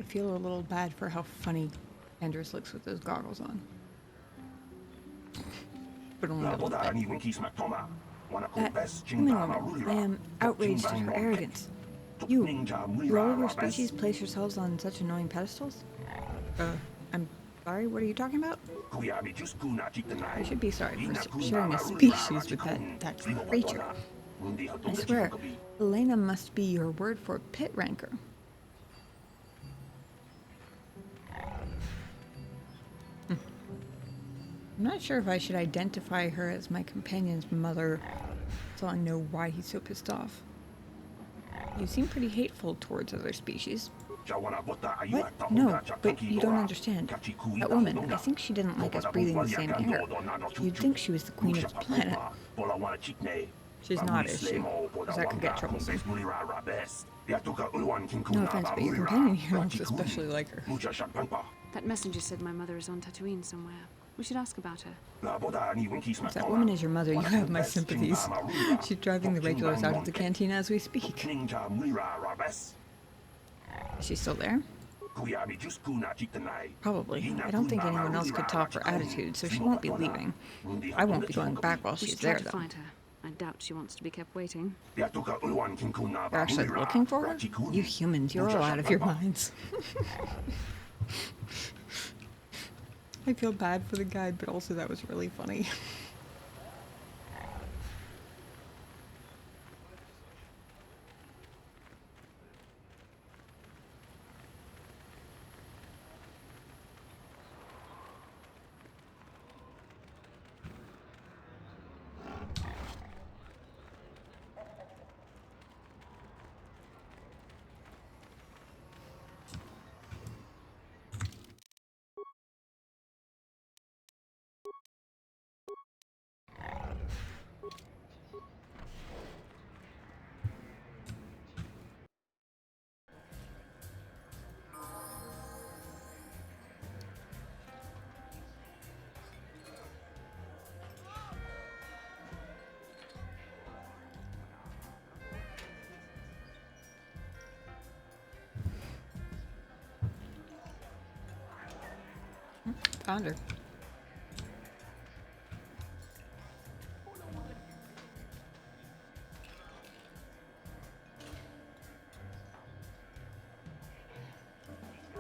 I feel a little bad for how funny Canderous looks with those goggles on. But only a little bit. That human woman, I am outraged at her arrogance. You, do all of your species place yourselves on such annoying pedestals? I'm sorry, what are you talking about? I should be sorry for sharing a species with that creature. I swear, Elena must be your word for pit rancor. I'm not sure if I should identify her as my companion's mother, so I know why he's so pissed off. You seem pretty hateful towards other species. What? No, but you don't understand. That woman, I think she didn't like us breathing the same air. You'd think she was the queen of the planet. She's not, is she? Because that could get troublesome. No offense, but your companion here looks especially like her. That messenger said my mother is on Tatooine somewhere. We should ask about her. If that woman is your mother, you have my sympathies. She's driving the regulars out of the canteen as we speak. Is she still there? Probably. I don't think anyone else could top her attitude, so she won't be leaving. I won't be going back while she's there, though. Find her. I doubt she wants to be kept waiting. You're actually looking for her? You humans, you're all out of your minds. I feel bad for the guy, but also that was really funny. Found her.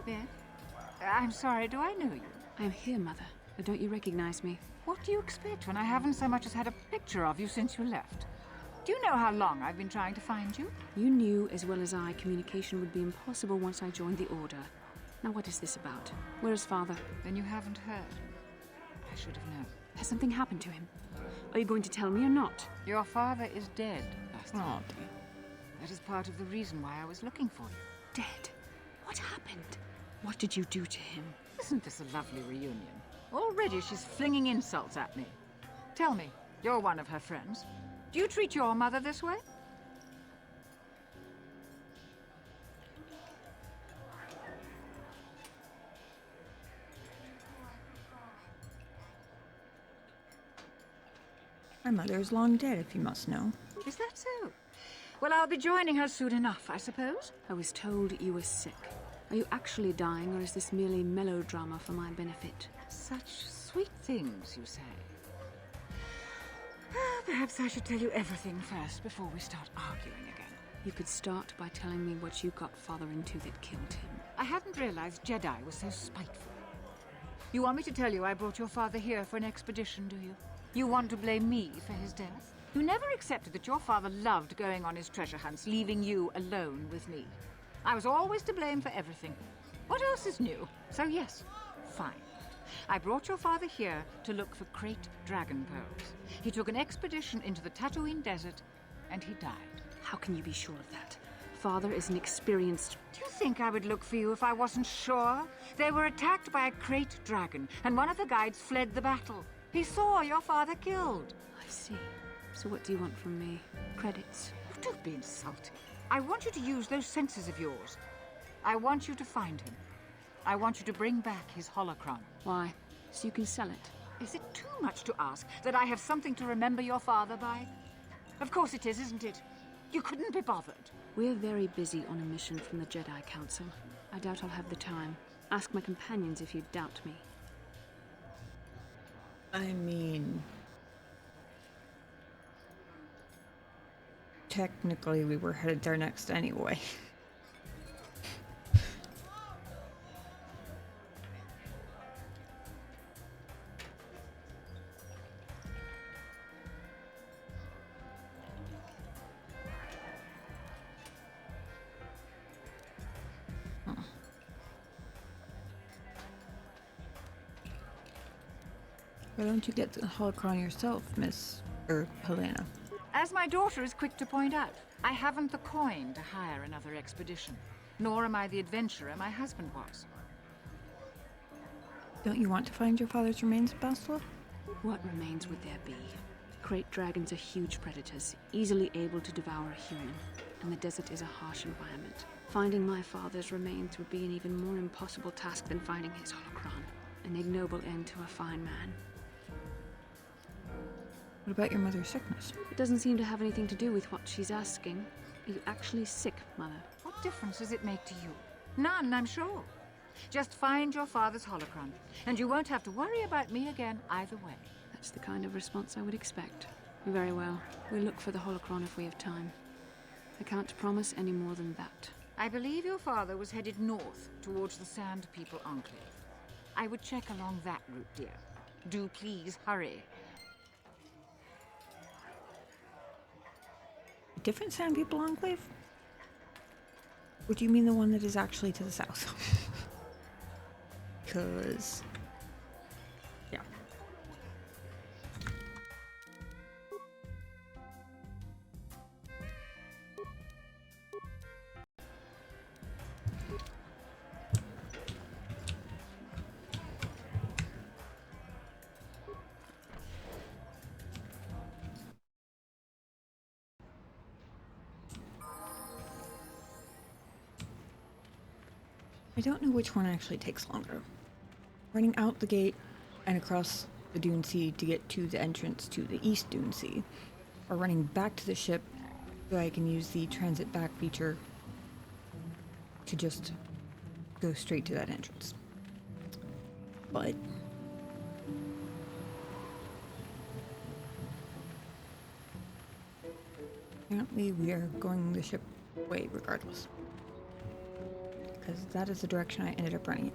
Beth? I'm sorry, do I know you? I am here, Mother. Don't you recognize me? What do you expect when I haven't so much as had a picture of you since you left? Do you know how long I've been trying to find you? You knew as well as I communication would be impossible once I joined the Order. Now what is this about? Where is Father? Then you haven't heard. I should have known. Has something happened to him? Are you going to tell me or not? Your father is dead, Bastila. Oh, dear. That is part of the reason why I was looking for you. Dead? What happened? What did you do to him? Isn't this a lovely reunion? Already she's flinging insults at me. Tell me, you're one of her friends. Do you treat your mother this way? My mother is long dead, if you must know. Is that so? Well, I'll be joining her soon enough, I suppose. I was told you were sick. Are you actually dying, or is this merely melodrama for my benefit? Such sweet things, you say. Perhaps I should tell you everything first before we start arguing again. You could start by telling me what you got Father into that killed him. I hadn't realized Jedi was so spiteful. You want me to tell you I brought your father here for an expedition, do you? You want to blame me for his death? You never accepted that your father loved going on his treasure hunts, leaving you alone with me. I was always to blame for everything. What else is new? So yes, fine. I brought your father here to look for Krayt dragon pearls. He took an expedition into the Tatooine desert, and he died. How can you be sure of that? Father is an experienced... Do you think I would look for you if I wasn't sure? They were attacked by a Krayt dragon, and one of the guides fled the battle. He saw your father killed. I see. So what do you want from me? Credits? Oh, don't be insulting. I want you to use those senses of yours. I want you to find him. I want you to bring back his holocron. Why? So you can sell it? Is it too much to ask that I have something to remember your father by? Of course it is, isn't it? You couldn't be bothered. We're very busy on a mission from the Jedi Council. I doubt I'll have the time. Ask my companions if you doubt me. I mean, technically we were headed there next anyway. Why don't you get the holocron yourself, Helena? As my daughter is quick to point out, I haven't the coin to hire another expedition. Nor am I the adventurer my husband was. Don't you want to find your father's remains, Bastila? What remains would there be? Krayt dragons are huge predators, easily able to devour a human, and the desert is a harsh environment. Finding my father's remains would be an even more impossible task than finding his holocron, an ignoble end to a fine man. What about your mother's sickness? It doesn't seem to have anything to do with what she's asking. Are you actually sick, Mother? What difference does it make to you? None, I'm sure. Just find your father's holocron, and you won't have to worry about me again either way. That's the kind of response I would expect. Very well. We'll look for the holocron if we have time. I can't promise any more than that. I believe your father was headed north towards the Sand People Enclave. I would check along that route, dear. Do please hurry. A different Sand People Enclave? Or do you mean the one that is actually to the south? Because... yeah. I don't know which one actually takes longer. Running out the gate and across the Dune Sea to get to the entrance to the East Dune Sea, or running back to the ship so I can use the transit back feature to just go straight to that entrance. But apparently we are going the ship way regardless, because that is the direction I ended up running in.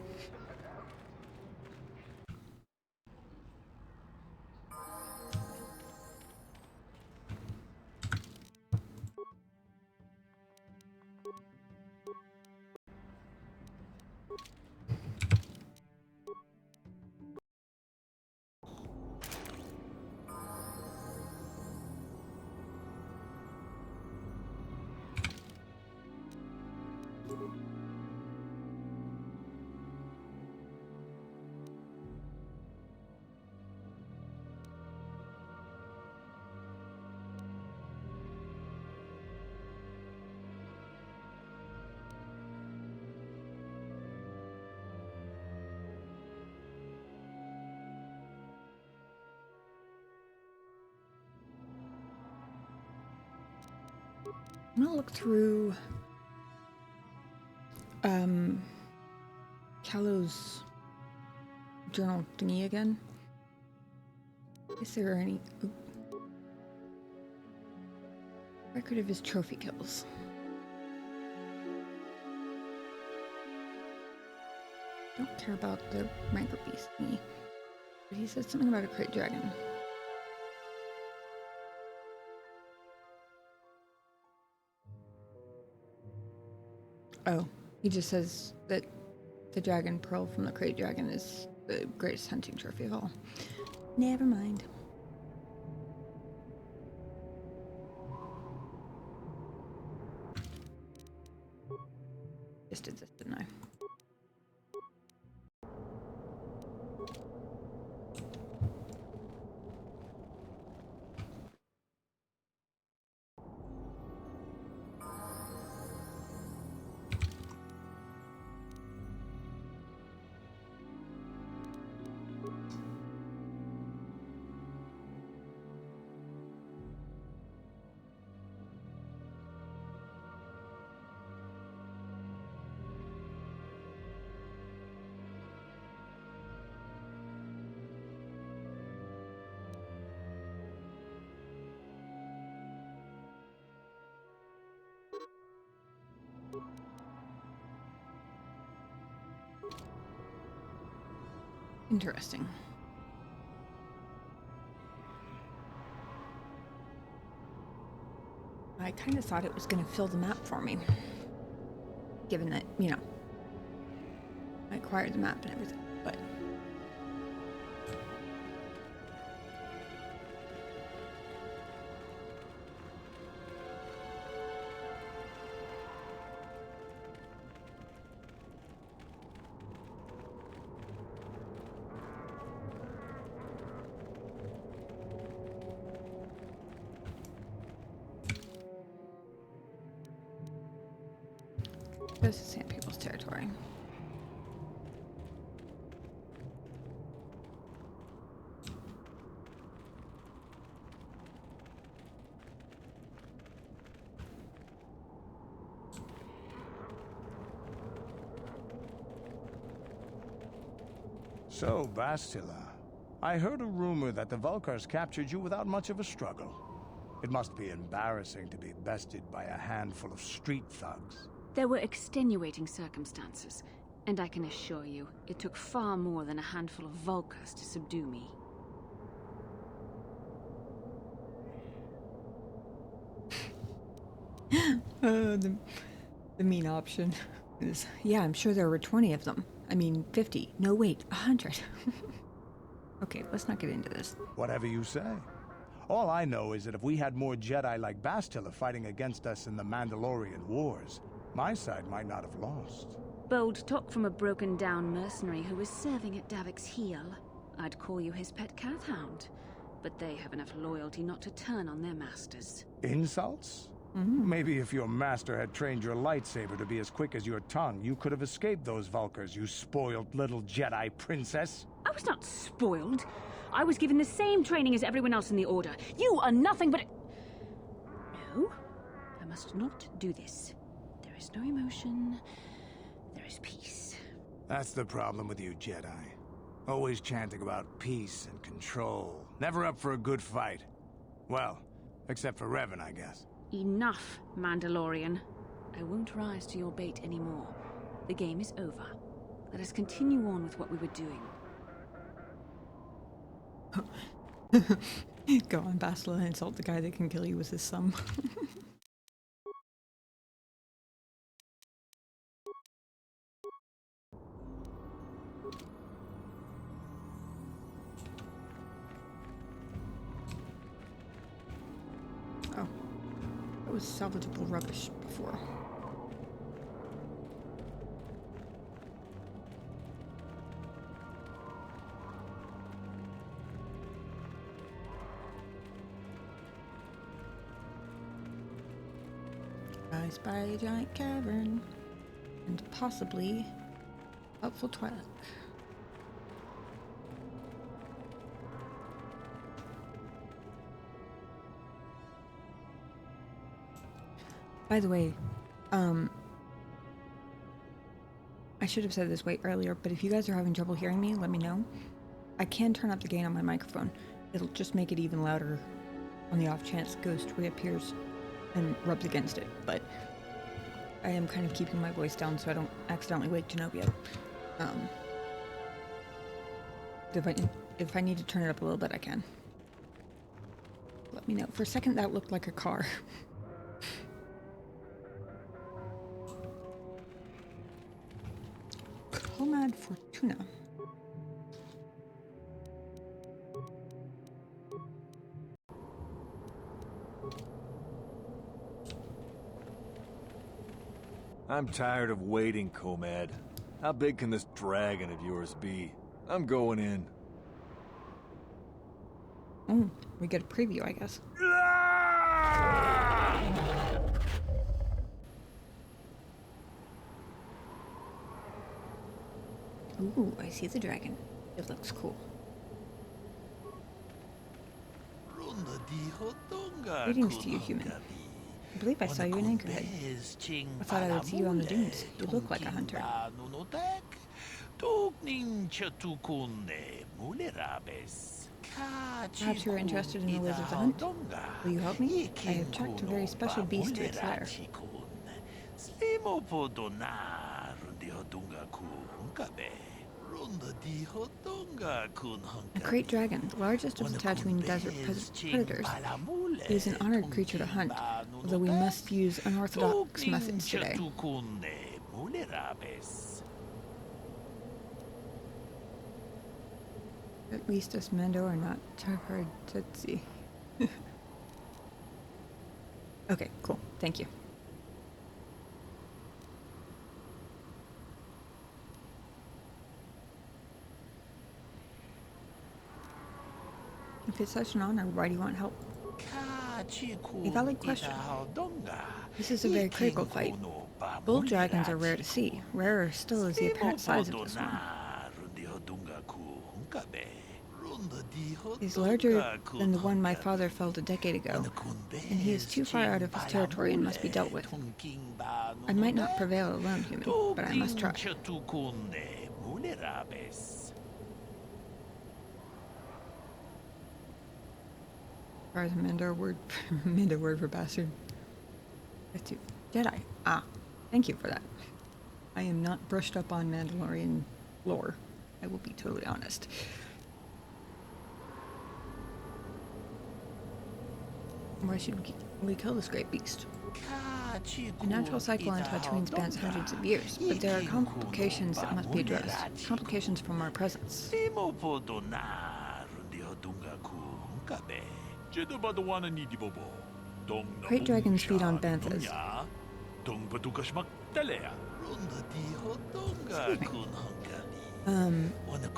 I'm gonna look through Calo's journal thingy again. Is there any record of his trophy kills? Don't care about the rancor beast thingy, but he said something about a Krayt dragon. Oh, he just says that the dragon pearl from the Krayt dragon is the greatest hunting trophy of all. Never mind. Just did this, didn't I? Interesting. I kind of thought it was going to fill the map for me. Given that, you know, I acquired the map and everything, but... This is Sand People's territory. So, Bastila, I heard a rumor that the Vulkars captured you without much of a struggle. It must be embarrassing to be bested by a handful of street thugs. There were extenuating circumstances, and I can assure you, it took far more than a handful of Vulkars to subdue me. The mean option is, yeah, I'm sure there were 20 of them. I mean, 50. No, wait, 100. Okay, let's not get into this. Whatever you say. All I know is that if we had more Jedi like Bastila fighting against us in the Mandalorian Wars, my side might not have lost. Bold talk from a broken-down mercenary who was serving at Davik's heel. I'd call you his pet cat-hound, but they have enough loyalty not to turn on their masters. Insults? Maybe if your master had trained your lightsaber to be as quick as your tongue, you could have escaped those Vulkars, you spoiled little Jedi princess. I was not spoiled. I was given the same training as everyone else in the Order. You are nothing but... No, I must not do this. There is no emotion. There is peace. That's the problem with you Jedi. Always chanting about peace and control. Never up for a good fight. Well, except for Revan, I guess. Enough, Mandalorian. I won't rise to your bait anymore. The game is over. Let us continue on with what we were doing. Go on, Bastila, and insult the guy that can kill you with his thumb. Oh. That was salvageable rubbish before. I spy a giant cavern and possibly helpful Twi'lek. By the way, I should have said this way earlier, but if you guys are having trouble hearing me, let me know. I can turn up the gain on my microphone. It'll just make it even louder on the off chance Ghost reappears and rubs against it, but I am kind of keeping my voice down so I don't accidentally wake Genovia. If I need to turn it up a little bit, I can. Let me know. For a second, that looked like a car. Homad Fortuna. I'm tired of waiting, Comad. How big can this dragon of yours be? I'm going in. Oh, we get a preview, I guess. Ooh, I see the dragon. It looks cool. Greetings to you, human. I believe I saw you in Anchorhead. I thought I would see you on the dunes. You look like a hunter. Perhaps you are interested in the ways of the hunt. Will you help me? I have tracked a very special beast to its lair. A Krayt dragon, the largest of the Tatooine desert predators, is an honored creature to hunt, although we must use unorthodox methods today. At least us Mando are not Tsetse. Okay, cool. Thank you. If it's such an honor, why do you want help? A valid question. This is a very critical fight. Bull dragons are rare to see. Rarer still is the apparent size of this one. He's larger than the one my father felled a decade ago, and he is too far out of his territory and must be dealt with. I might not prevail alone, human, but I must try. As far as a Mando word for bastard. That's you. Jedi. Ah, thank you for that. I am not brushed up on Mandalorian lore. I will be totally honest. Why should we kill this great beast? The natural cycle on Tatooine spans hundreds of years, but there are complications that must be addressed. Complications from our presence. Krayt dragons feed on banthas.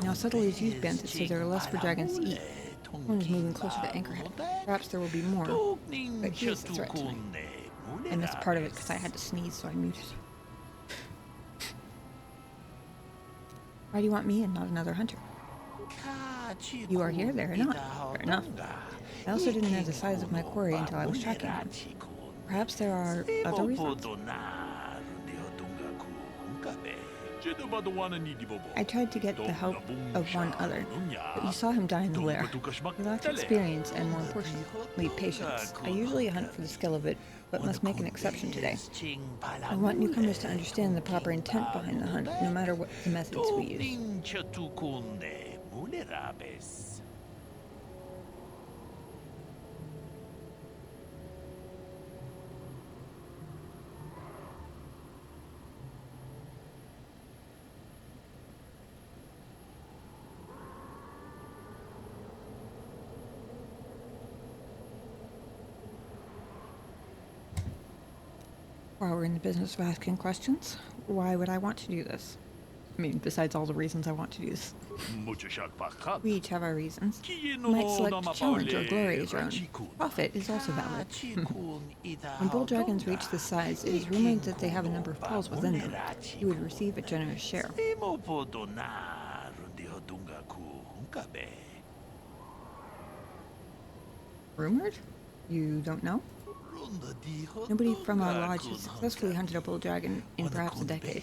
Now settlers use banthas, so there are less for dragons to eat. One is moving closer to Anchorhead. Perhaps there will be more, but here's the threat tonight. I missed part of it because I had to sneeze, so I muted. Why do you want me and not another hunter? You are here, there or not. Fair enough. I also didn't know the size of my quarry until I was tracking him. Perhaps there are other reasons. I tried to get the help of one other, but you saw him die in the lair. He lacked experience and, more importantly, patience. I usually hunt for the skill of it, but must make an exception today. I want newcomers to understand the proper intent behind the hunt, no matter what the methods we use. While we're in the business of asking questions, why would I want to do this? I mean, besides all the reasons I want to do this. We each have our reasons. You might select to challenge or glory as your own. Profit is also valid. When bull dragons reach this size, it is rumored that they have a number of pearls within them. You would receive a generous share. Rumored? You don't know? Nobody from our lodge has successfully hunted a bull dragon in perhaps a decade.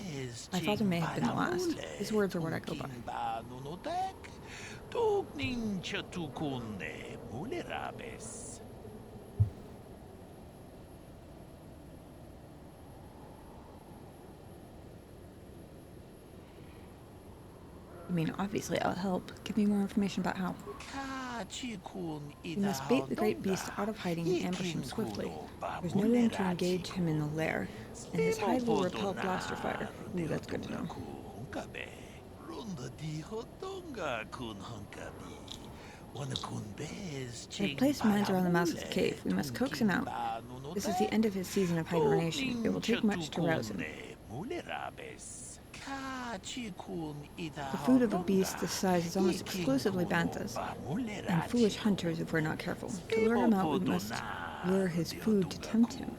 My father may have been the last. His words are what I go by. I mean, obviously I'll help. Give me more information about how. You must bait the great beast out of hiding and ambush him swiftly. There's no room to engage him in the lair, and his hide will repel blaster fire. Ooh, that's good to know. I've placed mines around the mouth of the cave. We must coax him out. This is the end of his season of hibernation. It will take much to rouse him. The food of a beast this size is almost exclusively banthas, and foolish hunters if we're not careful. To lure him out, we must lure his food to tempt him.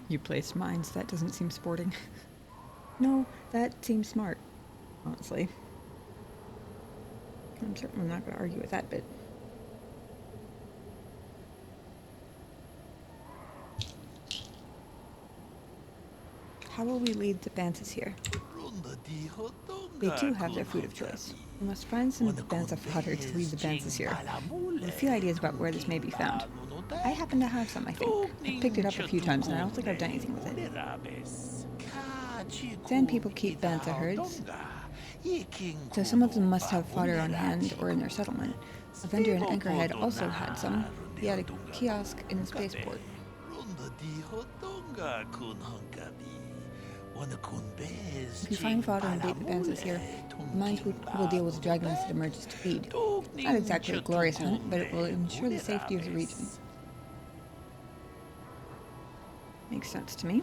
You placed mines. That doesn't seem sporting. No, that seems smart, honestly. I'm certainly not going to argue with that bit. How will we lead the banthas here? They too have their food of choice. We must find some banter fodder to lead the bances here. I have a few ideas about where this may be found. I happen to have some, I think. I've picked it up a few times and I don't think I've done anything with it. Sand people keep banter herds, so some of them must have fodder on hand or in their settlement. A vendor in Anchorhead also had some. He had a kiosk in the spaceport. If you find fodder and bait the bances here, the mines will deal with the dragon as it emerges to feed. Not exactly a glorious hunt, but it will ensure the safety of the region. Makes sense to me.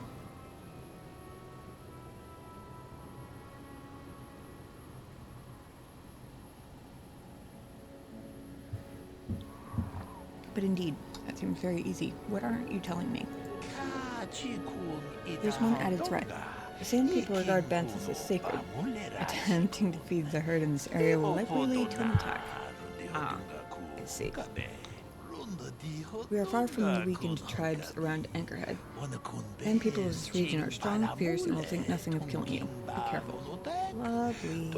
But indeed, that seems very easy. What aren't you telling me? There's one added threat. The Sand people regard bances as sacred. Attempting to feed the herd in this area will likely lead to an attack. Ah, I see. We are far from the weakened tribes around Anchorhead. Sand people of this region are strong, fierce, and will think nothing of killing you. Be careful. Lovely.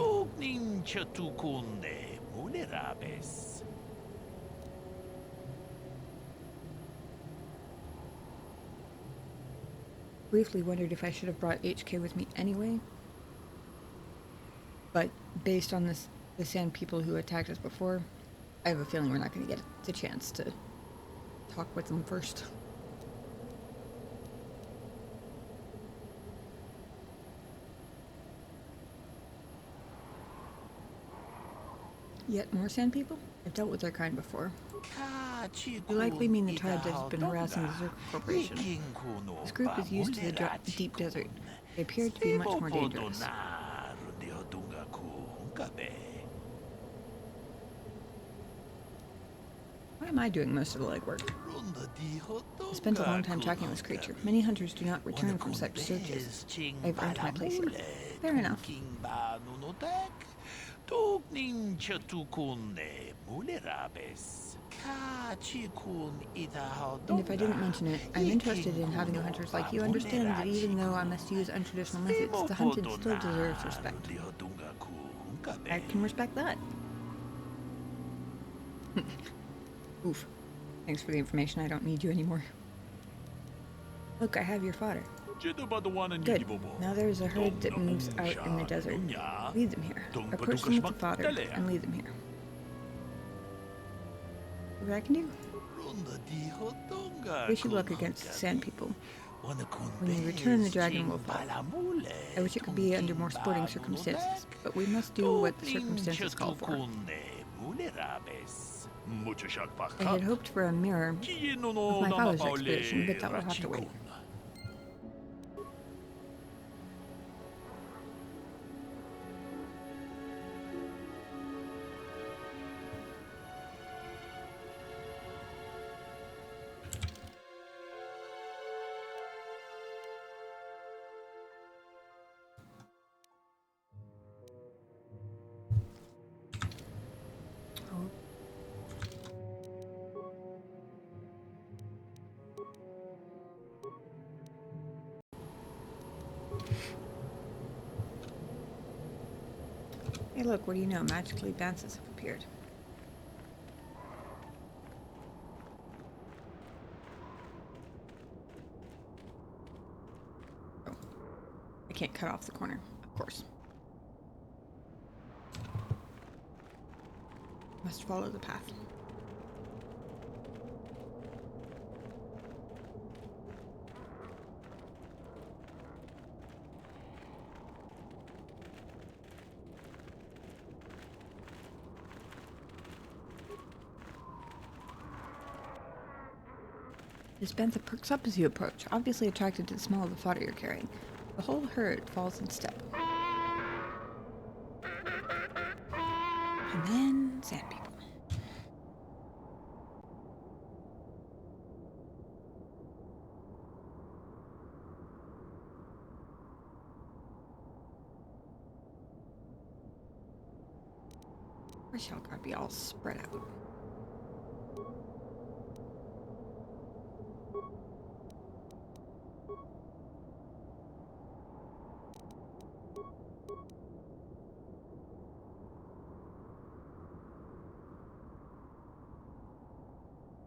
Briefly wondered if I should have brought HK with me anyway. But based on the Sand people who attacked us before, I have a feeling we're not going to get the chance to talk with them first. Yet more Sand people? I've dealt with their kind before. You likely mean the tribe that has been harassing the Zerk Corporation. This group is used to the deep desert. They appear to be much more dangerous. Why am I doing most of the legwork? I spent a long time tracking this creature. Many hunters do not return from such searches. I've earned my place here. Fair enough. And if I didn't mention it, I'm interested in having hunters like you understand that even though I must use untraditional methods, the hunted still deserves respect. I can respect that. Oof. Thanks for the information. I don't need you anymore. Look, I have your fodder. Good. Now there's a herd that moves out in the desert. Lead them here. Approach them with the fodder and lead them here. See what I can do? Wish you luck against the Sand people. When you return, the dragon will fall. I wish it could be under more sporting circumstances, but we must do what the circumstances call for. I had hoped for a mirror of my father's expedition, but that will have to wait. Hey look, what do you know? Magically bances have appeared. Oh. I can't cut off the corner, of course. Must follow the path. This bantha perks up as you approach, obviously attracted to the smell of the fodder you're carrying. The whole herd falls in step. And then Sand people. Wish y'all gotta be all spread out.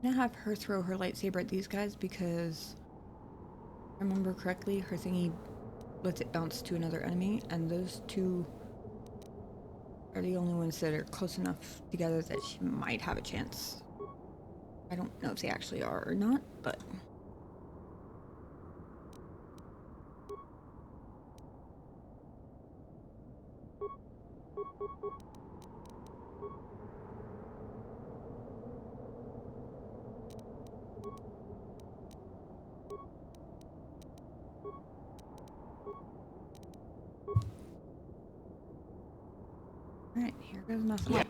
I'm gonna have her throw her lightsaber at these guys because, if I remember correctly, her thingy lets it bounce to another enemy, and those two are the only ones that are close enough together that she might have a chance. I don't know if they actually are or not, but... Alright, here goes nothing. Yeah.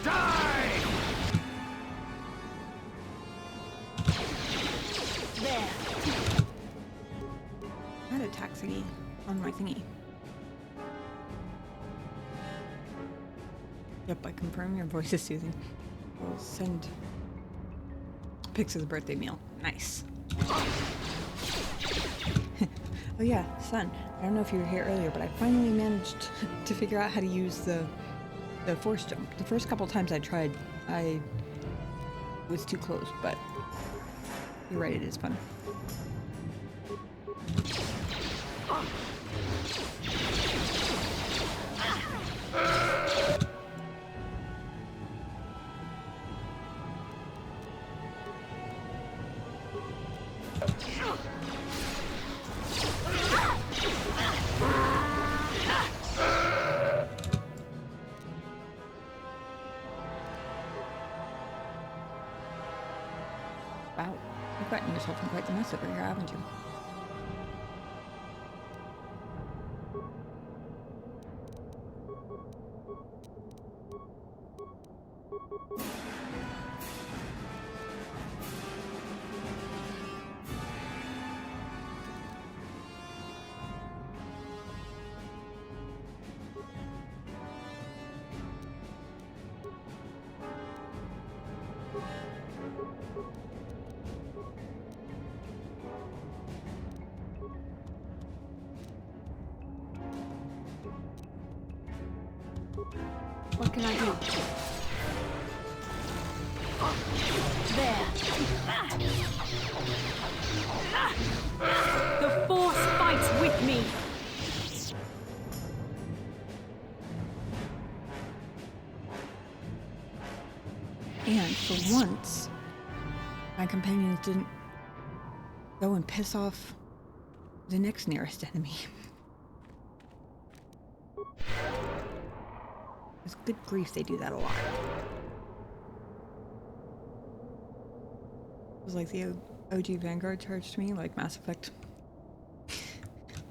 Die! There. I had a attack thingy on my thingy. Yep, I confirm your voice is soothing. We'll send pics of the birthday meal. Nice. Oh yeah, son. I don't know if you were here earlier, but I finally managed to figure out how to use the force jump. The first couple times I tried, I was too close, but you're right, it is fun. Wow, you've gotten yourself in quite the mess over here, haven't you? What can I do? There. The Force fights with me! And for once, my companions didn't go and piss off the next nearest enemy. With good grief, they do that a lot. It was like the OG Vanguard charged me, like Mass Effect.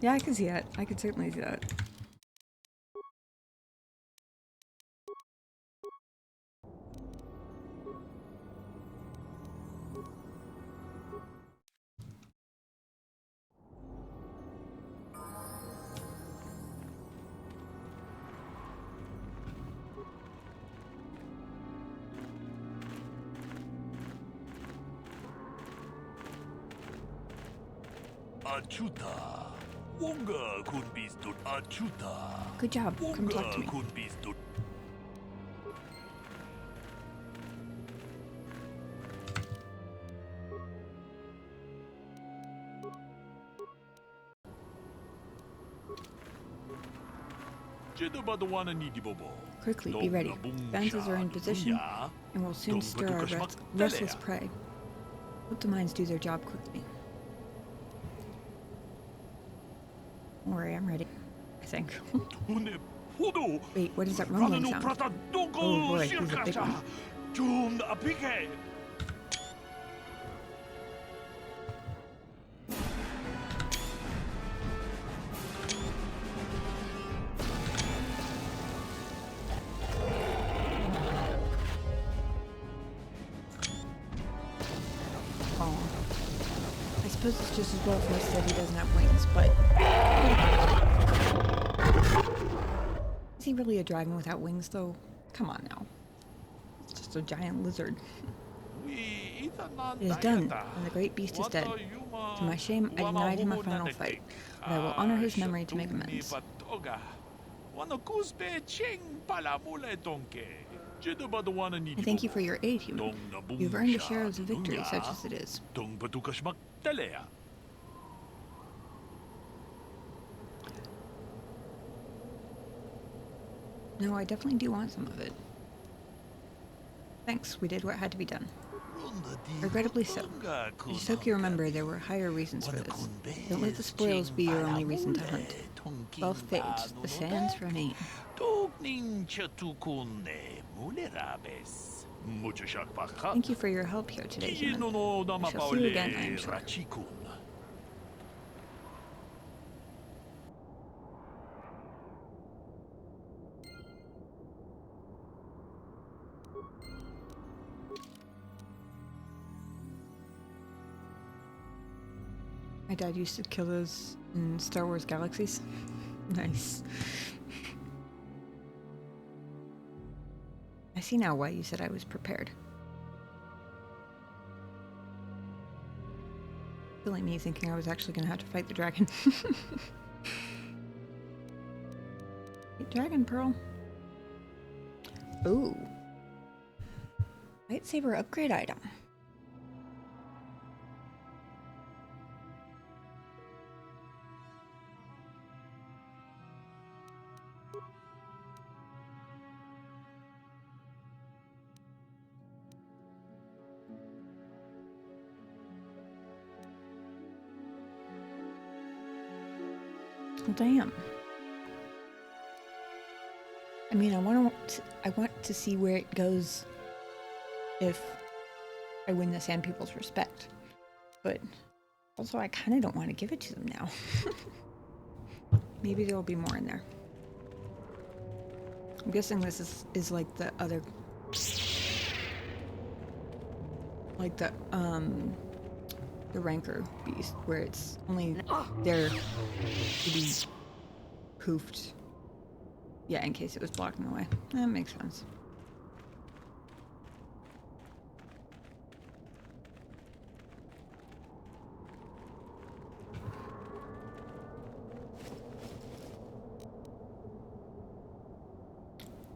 Yeah, I can see that. I can certainly see that. Achuta. Wonga could be stood Achuta. Good job. Come talk to me. Could be stood. Quickly, be ready. Fences are in position, and we'll soon stir our restless prey. Let the mines do their job quickly. Don't worry, I'm ready. I think. Wait, what is that rumbling sound? Oh boy, he's a big one. I suppose it's just as well for us that he doesn't have wings, but... Is he really a dragon without wings, though? Come on now. It's just a giant lizard. It is done, and the great beast is dead. To my shame, I denied him a final fight, but I will honor his memory to make amends. I thank you for your aid, human. You've earned the shadows of victory, such as it is. No, I definitely do want some of it. Thanks, we did what had to be done. Regrettably so. I just hope you remember there were higher reasons for this. Don't let the spoils be your only reason to hunt. Wealth fades, the sands remain. Thank you for your help here today, human. I shall see you again, I am sure. My dad used to kill those in Star Wars Galaxies. Nice. I see now why you said I was prepared. Silly me thinking I was actually going to have to fight the dragon. Dragon Pearl. Ooh. Lightsaber upgrade item. Well, damn. I mean, I want to see where it goes if I win the Sand People's respect, but also I kind of don't want to give it to them now. Maybe there will be more in there. I'm guessing this is like the other, like the Rancor beast, where it's only there to be poofed. Yeah, in case it was blocking the way. That makes sense.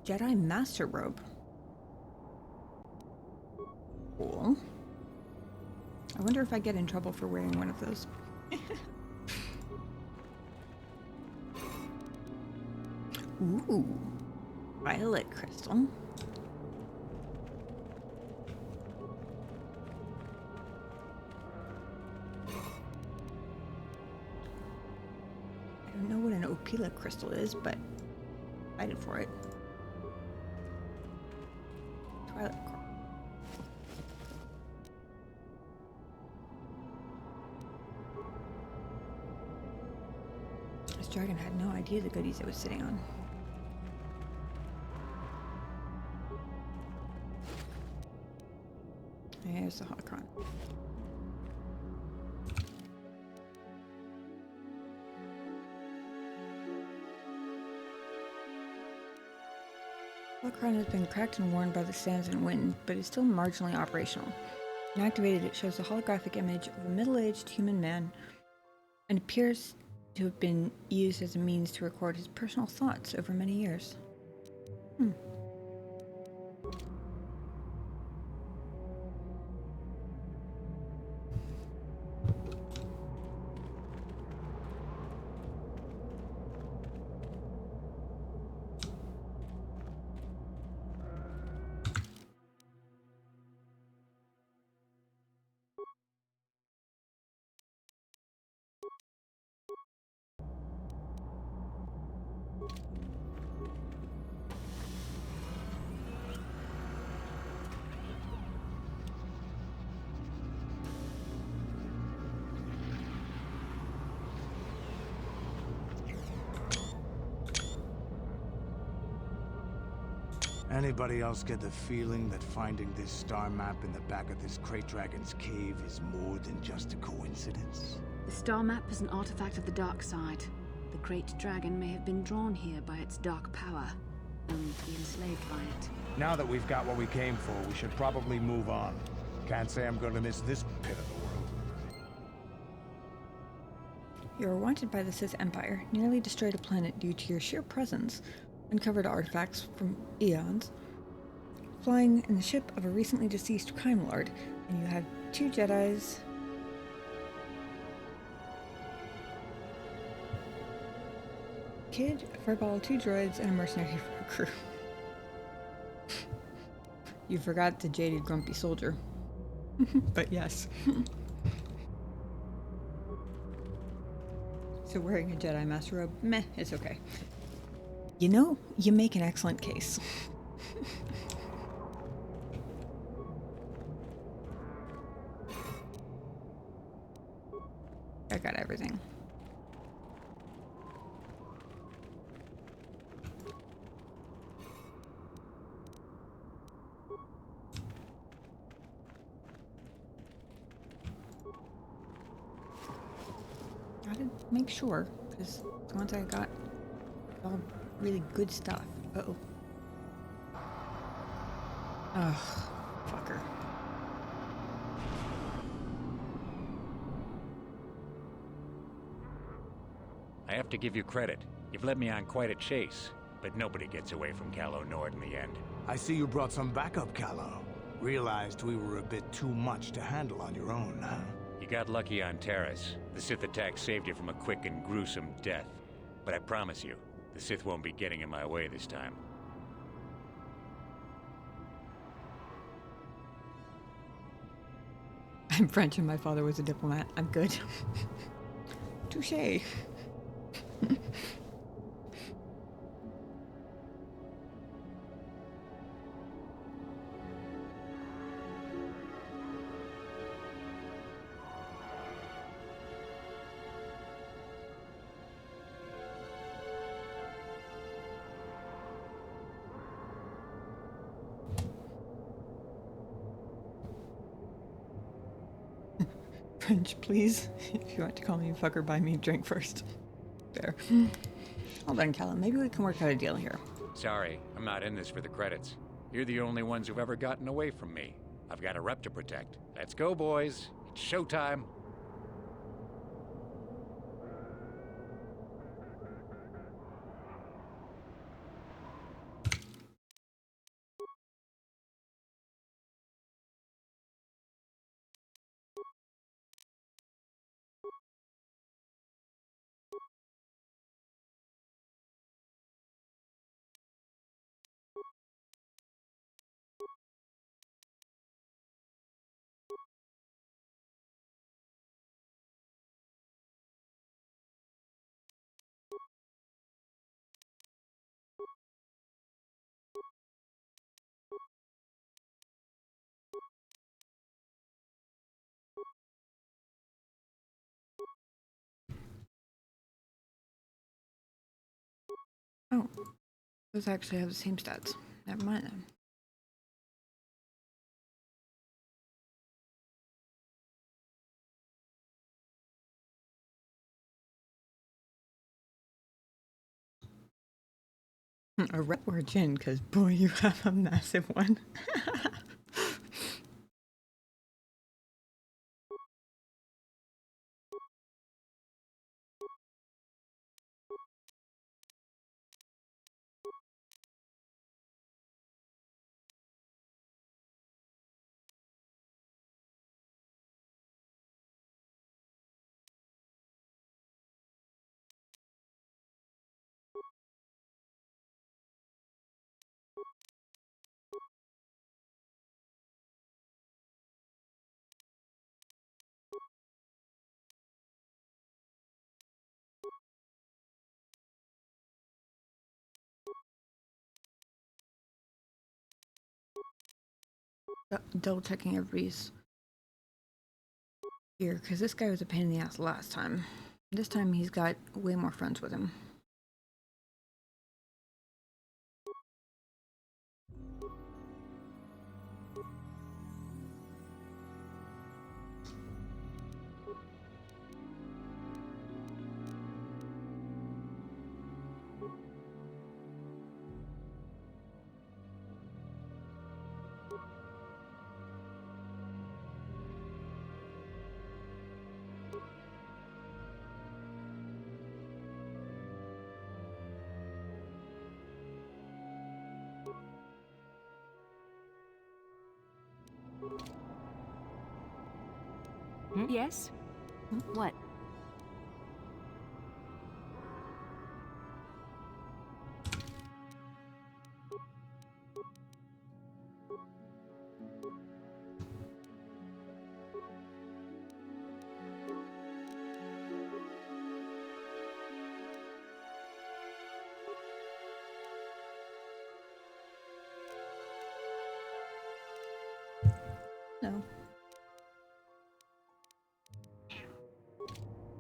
Jedi Master Robe. Cool. I wonder if I get in trouble for wearing one of those. Ooh. Violet crystal. I don't know what an Opila crystal is, but I'm excited for it. Twilight Coral. This dragon had no idea the goodies it was sitting on. There's the holocron. Holocron has been cracked and worn by the sands and wind, but is still marginally operational. When activated, it shows a holographic image of a middle-aged human man and appears to have been used as a means to record his personal thoughts over many years. Anybody else get the feeling that finding this star map in the back of this Krayt Dragon's cave is more than just a coincidence? The star map is an artifact of the dark side. The Krayt Dragon may have been drawn here by its dark power, only to be enslaved by it. Now that we've got what we came for, we should probably move on. Can't say I'm going to miss this pit of the world. You are wanted by the Sith Empire, nearly destroyed a planet due to your sheer presence, uncovered artifacts from eons, flying in the ship of a recently deceased crime lord, and you have 2 Jedis. Kid, a fireball, 2 droids, and a mercenary crew. You forgot the jaded, grumpy soldier. But yes. So wearing a Jedi Master robe, meh, it's okay. You know, you make an excellent case. I got everything. Gotta make sure, because once I got all really good stuff. Uh-oh. Ugh, fucker. I have to give you credit. You've led me on quite a chase, but nobody gets away from Calo Nord in the end. I see you brought some backup, Calo. Realized we were a bit too much to handle on your own, huh? You got lucky on Terrace. The Sith attack saved you from a quick and gruesome death. But I promise you, the Sith won't be getting in my way this time. I'm French and my father was a diplomat. I'm good. Touché. French, please. If you want to call me a fucker, buy me a drink first. There. Hold on, Callum. Maybe we can work out a deal here. Sorry, I'm not in this for the credits. You're the only ones who've ever gotten away from me. I've got a rep to protect. Let's go, boys. It's showtime. Oh. Those actually have the same stats. Never mind then. A rep or a chin, because boy, you have a massive one. Double checking everybody's here, because this guy was a pain in the ass last time. This time he's got way more friends with him. Yes? What? No.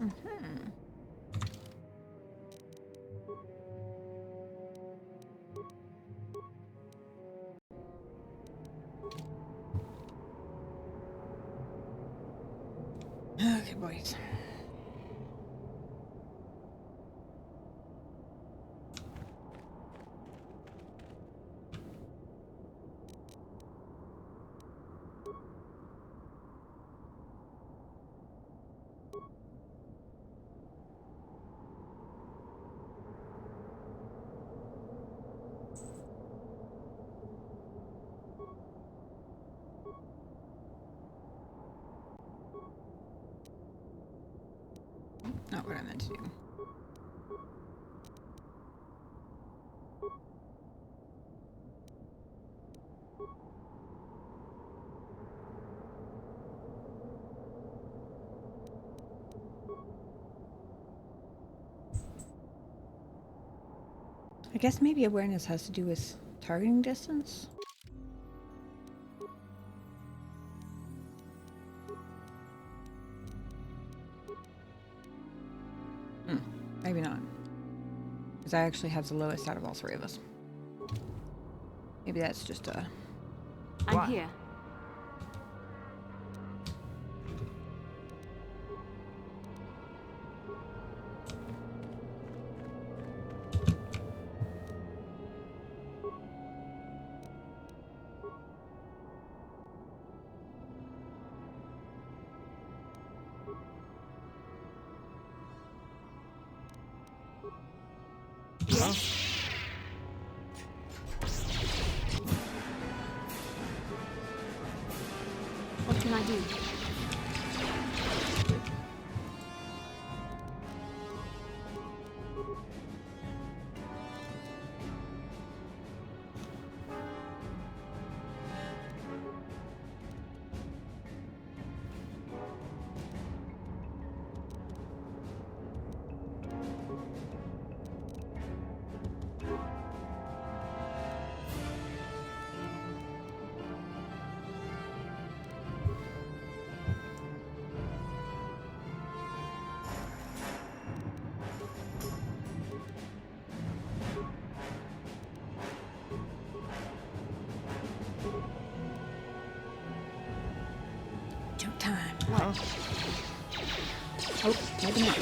Mm-hmm. Okay, boys. Not what I meant to do. I guess maybe awareness has to do with targeting distance. Maybe not. Because I actually have the lowest out of all three of us. Maybe that's just a... I'm here. What can I do? Jump time. What? Oh, maybe not.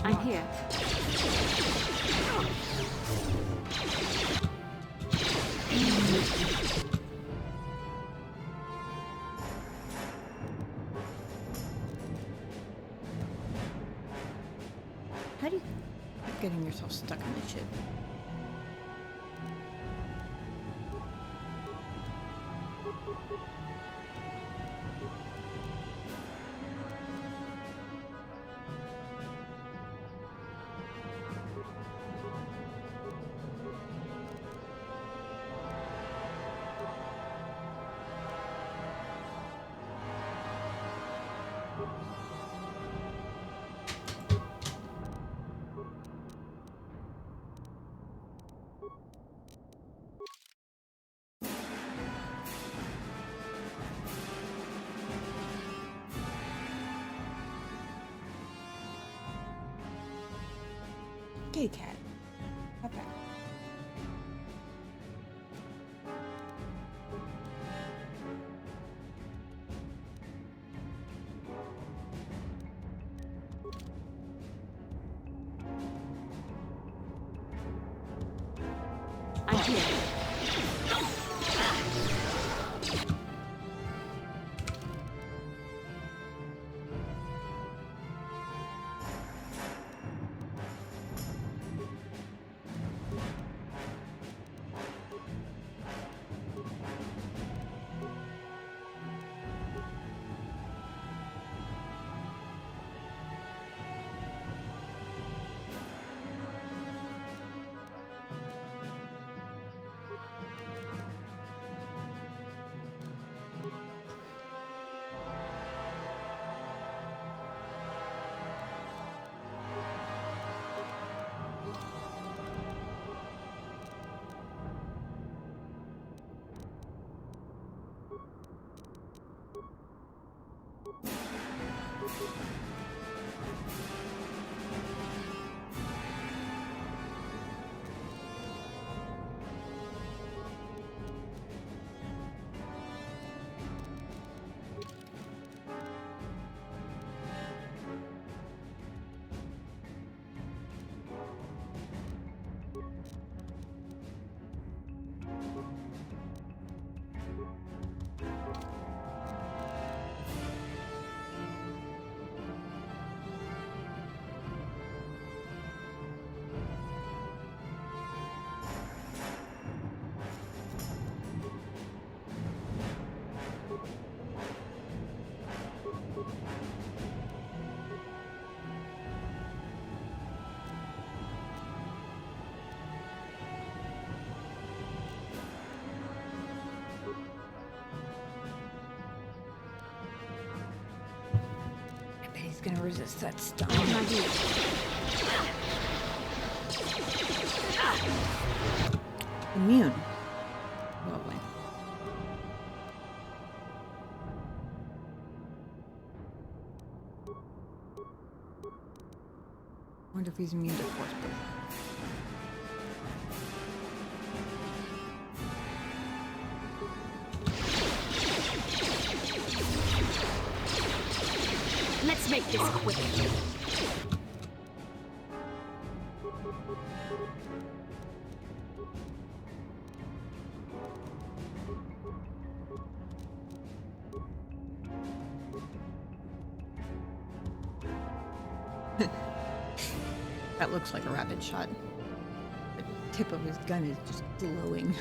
I'm here. How do you keep getting yourself stuck in this shit? Okay, cat. Not bad. I'm here. I bet he's gonna resist that stun. Immune. Lovely. I wonder if he's immune to force push. Let's make this quick. That looks like a rapid shot. The tip of his gun is just glowing.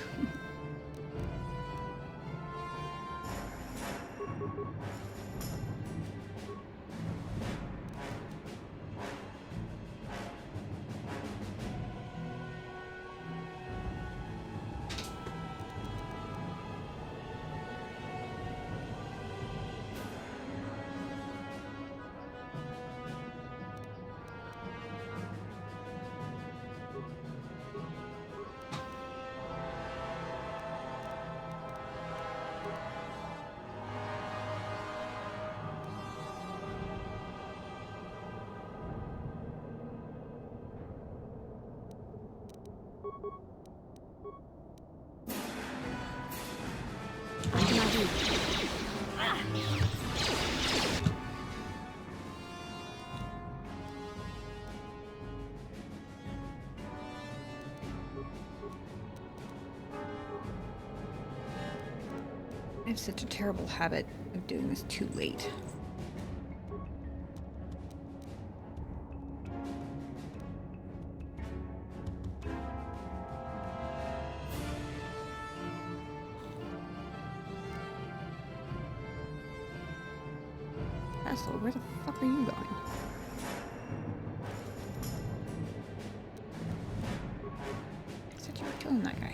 I have such a terrible habit of doing this too late. Asshole, where the fuck are you going? I said you were killing that guy.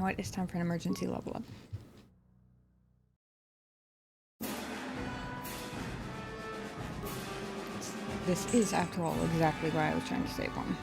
what? It's time for an emergency level up. This is, after all, exactly why I was trying to save one.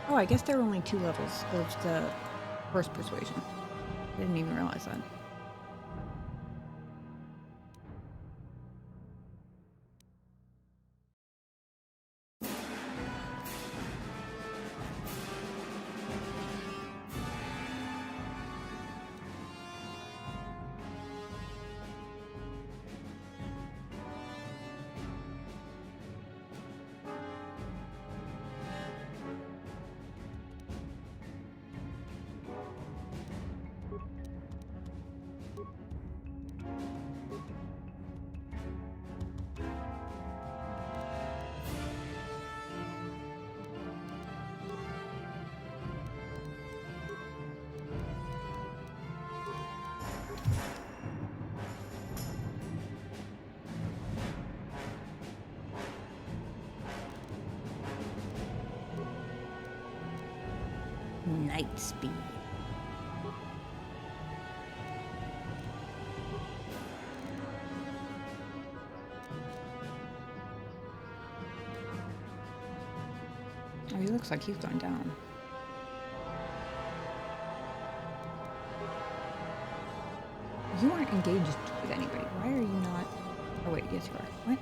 Oh, I guess there were only 2 levels of the first persuasion. I didn't even realize that. Night speed. Oh, he looks like he's going down. You aren't engaged with anybody. Why are you not? Oh wait, yes you are. What?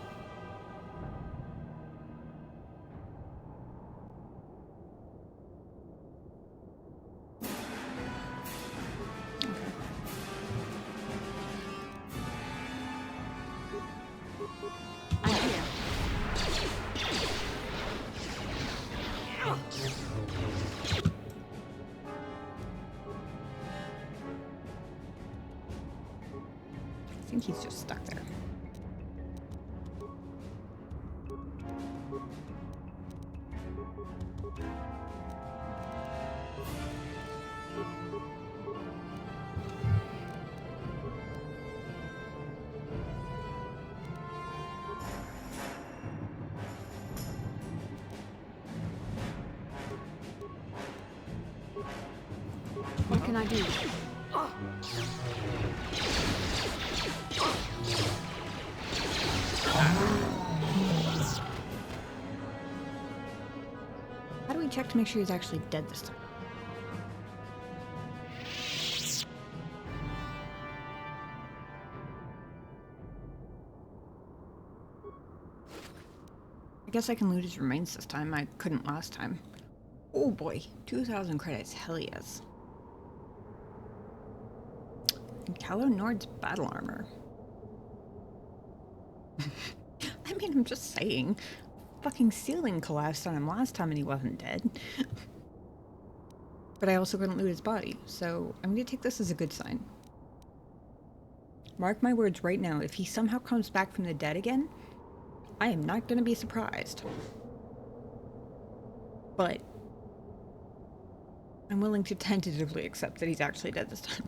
I think he's just stuck there. What can I do? How do we check to make sure he's actually dead this time? I guess I can loot his remains this time. I couldn't last time. Oh boy, 2,000 credits. Hell yes. And Calo Nord's battle armor. I mean, I'm just saying. Fucking ceiling collapsed on him last time and he wasn't dead. But I also couldn't loot his body, so I'm gonna take this as a good sign. Mark my words right now, if he somehow comes back from the dead again, I am not gonna be surprised. But I'm willing to tentatively accept that he's actually dead this time.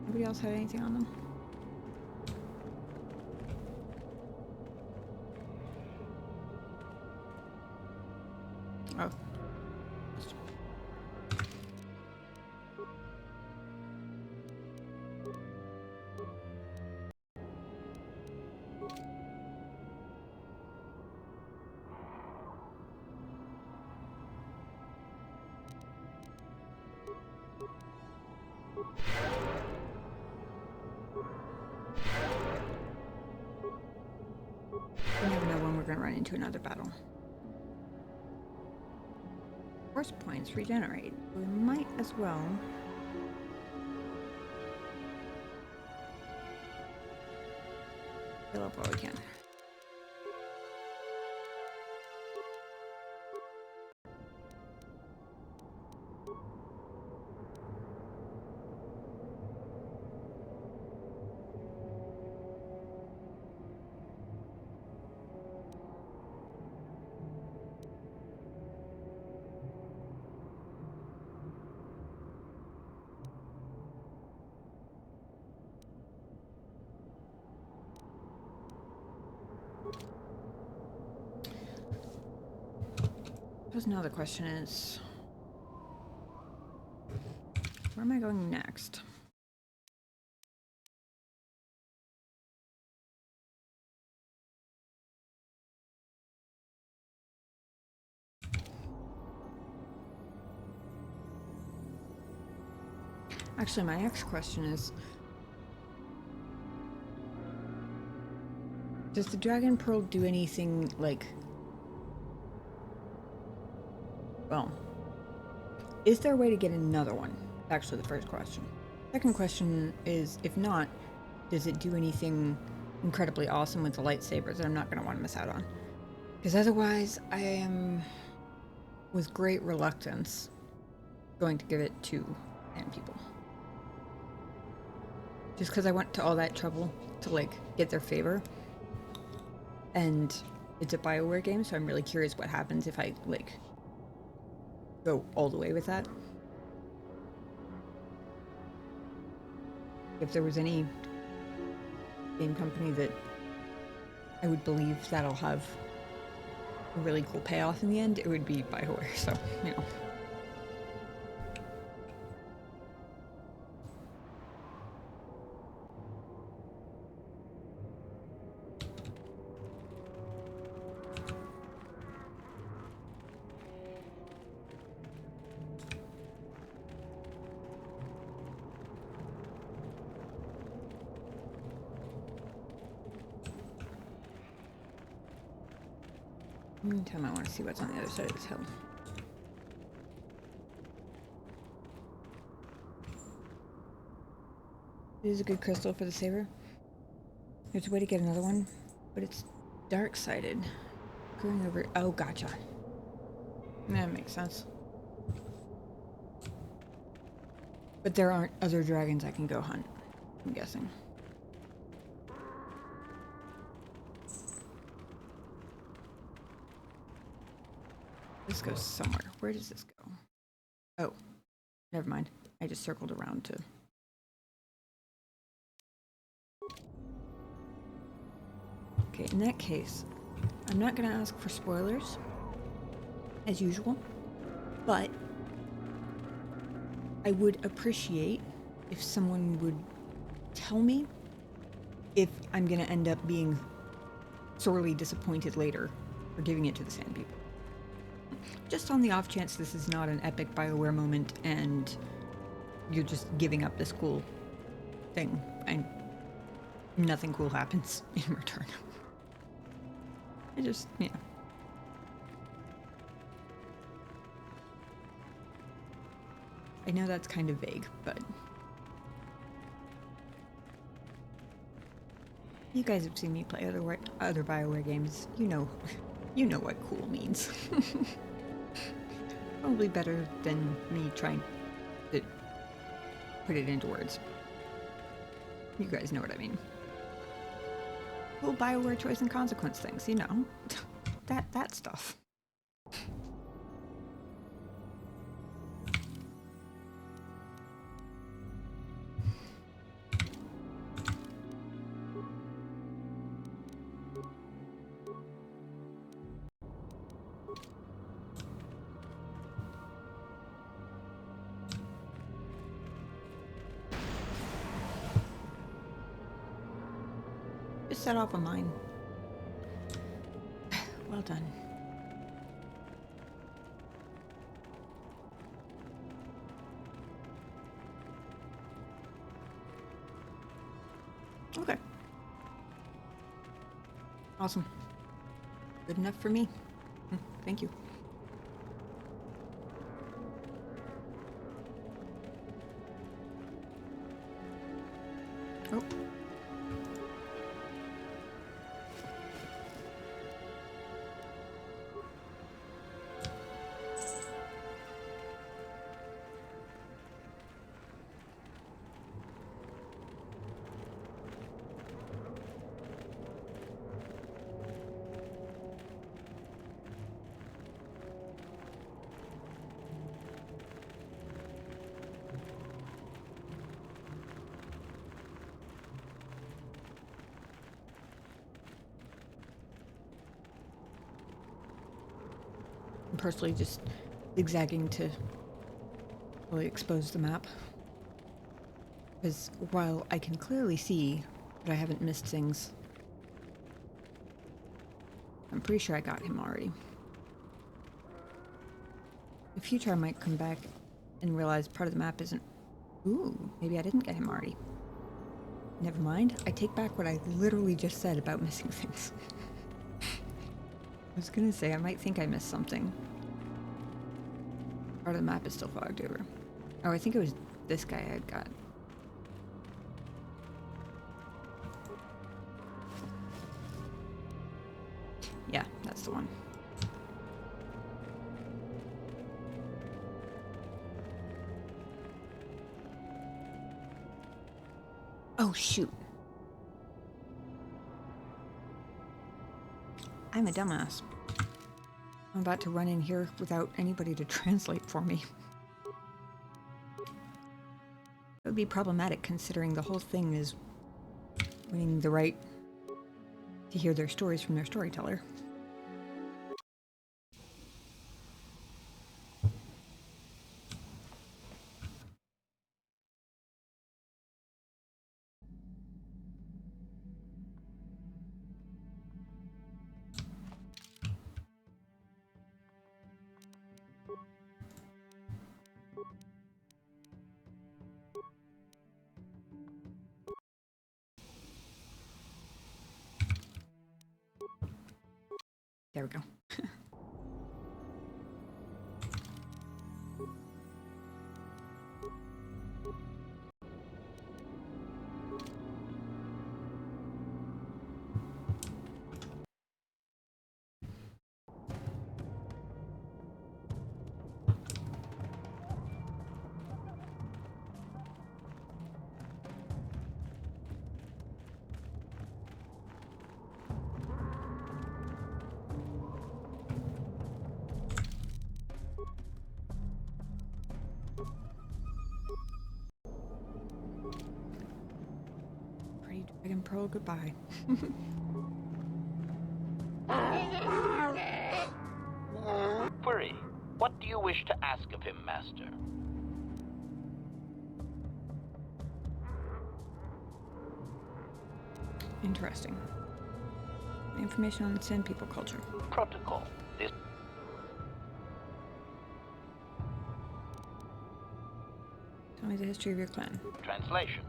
Nobody else had anything on them? Oh. gonna run into another battle. Force points regenerate. We might as well. Fill up while we can. Now the question is, where am I going next? Actually, my next question is, does the Dragon Pearl do anything like... Well, is there a way to get another one? Actually, the first question. Second question is, if not, does it do anything incredibly awesome with the lightsabers that I'm not going to want to miss out on? Because otherwise, I am, with great reluctance, going to give it to Sand People. Just because I went to all that trouble to, like, get their favor. And it's a BioWare game, so I'm really curious what happens if I, like... go all the way with that. If there was any game company that I would believe that'll have a really cool payoff in the end, it would be BioWare, so, you know. Meantime, I want to see what's on the other side of this hill. This is a good crystal for the saber. There's a way to get another one, but it's dark-sided. Going over... Oh, gotcha. That makes sense. But there aren't other dragons I can go hunt, I'm guessing. This goes somewhere. Where does this go? Oh, never mind. I just circled around to... Okay, in that case, I'm not going to ask for spoilers, as usual, but I would appreciate if someone would tell me if I'm going to end up being sorely disappointed later for giving it to the Sand People. Just on the off chance this is not an epic BioWare moment and you're just giving up this cool thing and nothing cool happens in return. I just, yeah. I know that's kind of vague, but you guys have seen me play other BioWare games. You know what cool means. Probably better than me trying to put it into words. You guys know what I mean. Cool BioWare choice and consequence things, you know. that stuff. Set off a mine. Well done. Okay. Awesome. Good enough for me. Thank you. Oh. I'm personally just zigzagging to really expose the map. Because while I can clearly see that I haven't missed things, I'm pretty sure I got him already. In the future I might come back and realize part of the map isn't... Ooh, maybe I didn't get him already. Never mind, I take back what I literally just said about missing things. I was gonna say, I might think I missed something. Part of the map is still fogged over. Oh, I think it was this guy I got. Yeah, that's the one. Oh, shoot. I'm a dumbass. I'm about to run in here without anybody to translate for me. It would be problematic considering the whole thing is winning the right to hear their stories from their storyteller. There we go. Pretty Dragon Pearl, goodbye. Query. What do you wish to ask of him, Master? Interesting. Information on Sand People culture. Protocol. This Tell me the history of your clan. translation.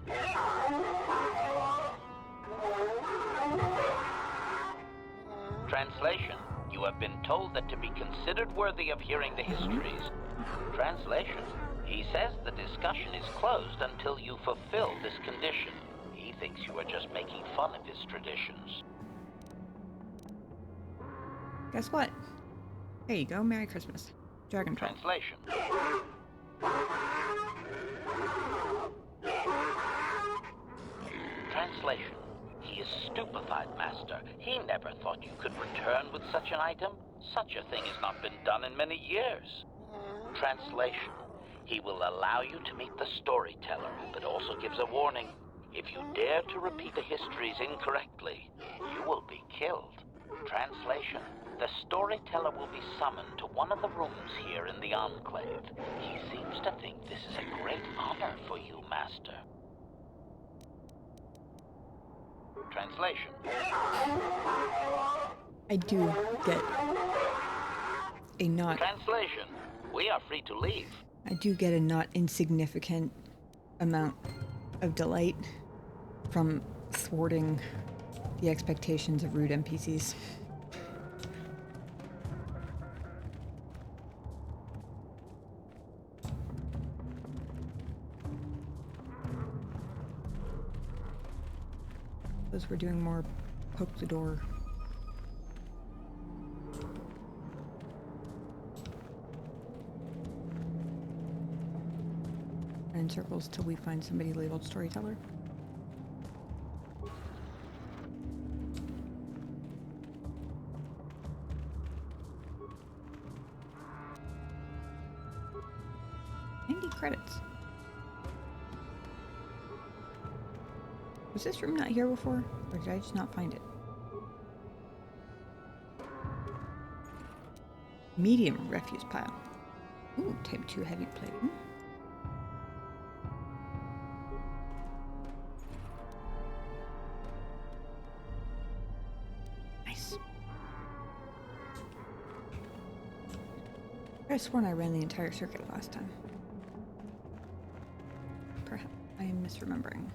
Translation. You have been told that to be considered worthy of hearing the histories. Translation. He says the discussion is closed until you fulfill this condition. He thinks you are just making fun of his traditions. Guess what? There you go. Merry Christmas. Dragon Pearl. Translation. Translation. He is stupefied, Master. He never thought you could return with such an item. Such a thing has not been done in many years. Translation. He will allow you to meet the storyteller, but also gives a warning. If you dare to repeat the histories incorrectly, you will be killed. Translation. The storyteller will be summoned to one of the rooms here in the Enclave. He seems to think this is a great honor for you, Master. Translation. I do get a not... Translation. We are free to leave. I do get a not insignificant amount of delight from thwarting the expectations of rude NPCs. suppose we're doing more poke the door. In circles till we find somebody labeled storyteller. Credits. Was this room not here before? Or did I just not find it? Medium refuse pile. Ooh, type 2 heavy plating. Nice. I sworn I ran the entire circuit last time. Perhaps I am misremembering.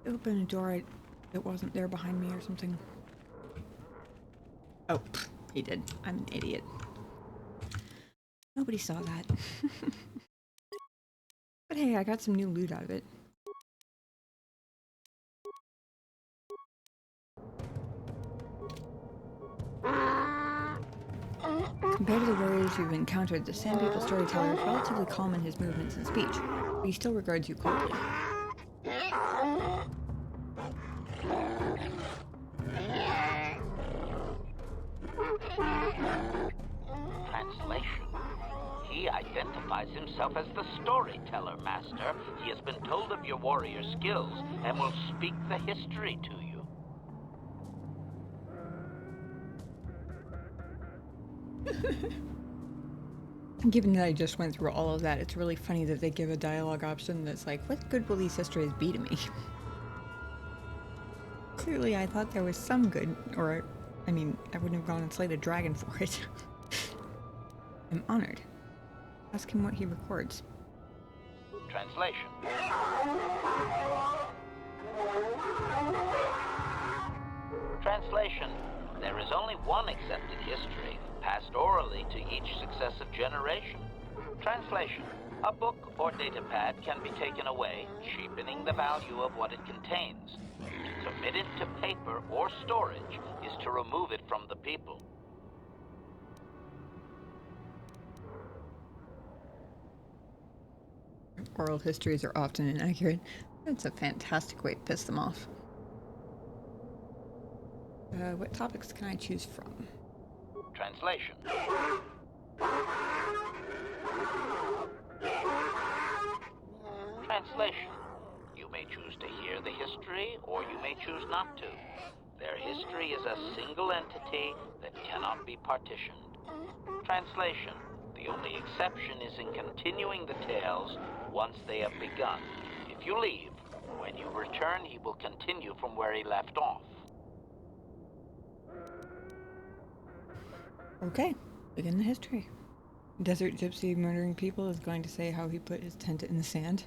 Open a door that wasn't there behind me or something. Oh, he did. I'm an idiot. Nobody saw that. But hey, I got some new loot out of it. Compared to the warriors you've encountered, the Sand People storyteller is relatively calm in his movements and speech, but he still regards you coldly. Translation. He identifies himself as the storyteller, Master. He has been told of your warrior skills and will speak the history to you. Given that I just went through all of that, it's really funny that they give a dialogue option that's like, what good will these histories be to me? Clearly, I thought there was some good, or, I mean, I wouldn't have gone and slayed a dragon for it. I'm honored. Ask him what he records. Translation. Translation. There is only one accepted history, passed orally to each successive generation. Translation. A book or datapad can be taken away, cheapening the value of what it contains. To commit it to paper or storage is to remove it from the people. Oral histories are often inaccurate. That's a fantastic way to piss them off. What topics can I choose from? Translation. Translation. You may choose to hear the history, or you may choose not to. Their history is a single entity that cannot be partitioned. Translation. The only exception is in continuing the tales once they have begun. If you leave, when you return, he will continue from where he left off. Okay, begin the history. Desert Gypsy murdering people is going to say how he put his tent in the sand.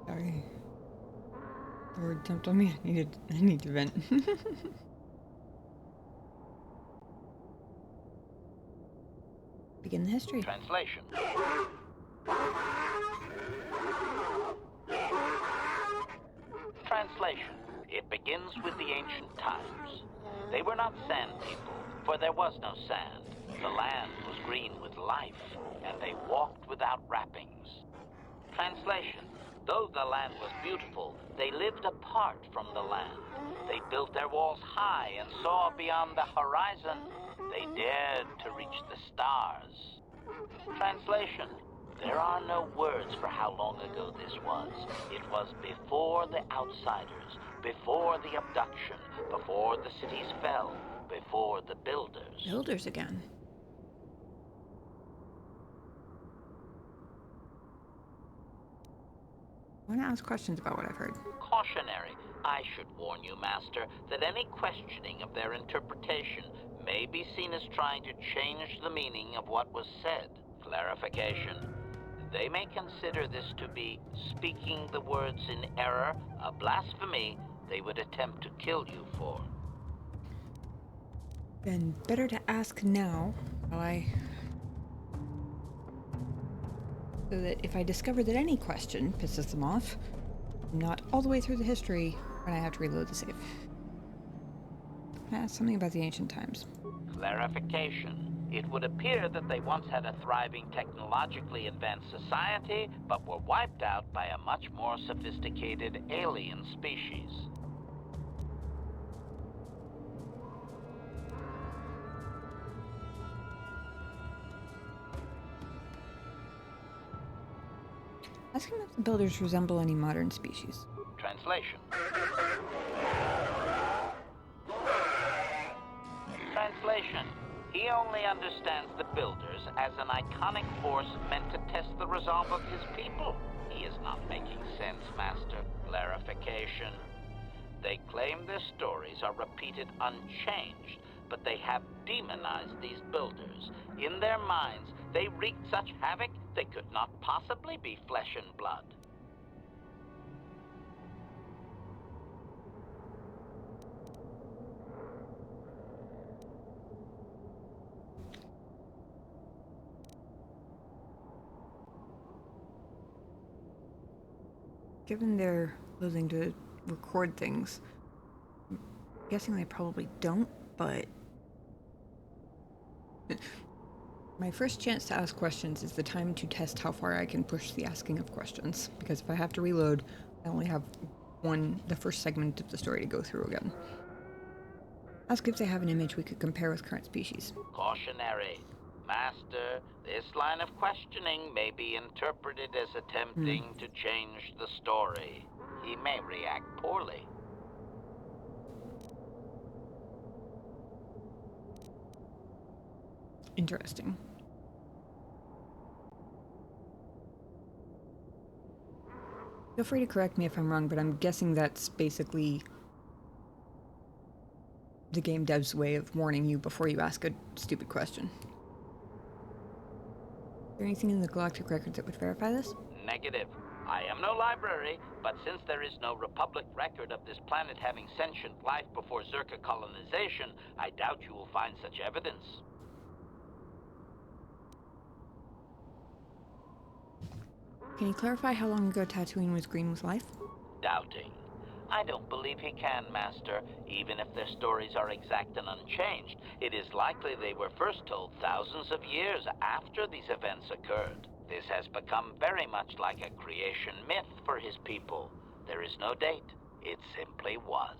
Sorry. The word jumped on me. I need to vent. Begin the history. Translation. Translation. It begins with the ancient times. They were not sand people, for there was no sand. The land was green with life, and they walked without wrappings. Translation. Though the land was beautiful, they lived apart from the land. They built their walls high and saw beyond the horizon. They dared to reach the stars. Translation. There are no words for how long ago this was. It was before the outsiders, before the abduction, before the cities fell, before the builders. Builders again. I want to ask questions about what I've heard. Cautionary. I should warn you, Master, that any questioning of their interpretation may be seen as trying to change the meaning of what was said. Clarification. They may consider this to be speaking the words in error, a blasphemy they would attempt to kill you for. Then better to ask now, so that if I discover that any question pisses them off, I'm not all the way through the history when I have to reload the save. Something about the ancient times. Clarification. It would appear that they once had a thriving technologically advanced society, but were wiped out by a much more sophisticated alien species. Ask him if the builders resemble any modern species. Translation. Translation. He only understands the builders as an iconic force meant to test the resolve of his people. He is not making sense, Master. Clarification. They claim their stories are repeated unchanged, but they have demonized these builders. In their minds, they wreaked such havoc they could not possibly be flesh and blood. Given their willing to record things, I'm guessing they probably don't, but my first chance to ask questions is the time to test how far I can push the asking of questions, because if I have to reload, I only have the first segment of the story to go through again. Ask if they have an image we could compare with current species. Cautionary. Master, this line of questioning may be interpreted as attempting to change the story. He may react poorly. Interesting. Feel free to correct me if I'm wrong, but I'm guessing that's basically the game dev's way of warning you before you ask a stupid question. Is there anything in the Galactic Records that would verify this? Negative. I am no library, but since there is no Republic record of this planet having sentient life before Zerka colonization, I doubt you will find such evidence. Can you clarify how long ago Tatooine was green with life? Doubting. I don't believe he can, Master. Even if their stories are exact and unchanged, it is likely they were first told thousands of years after these events occurred. This has become very much like a creation myth for his people. There is no date. It simply was.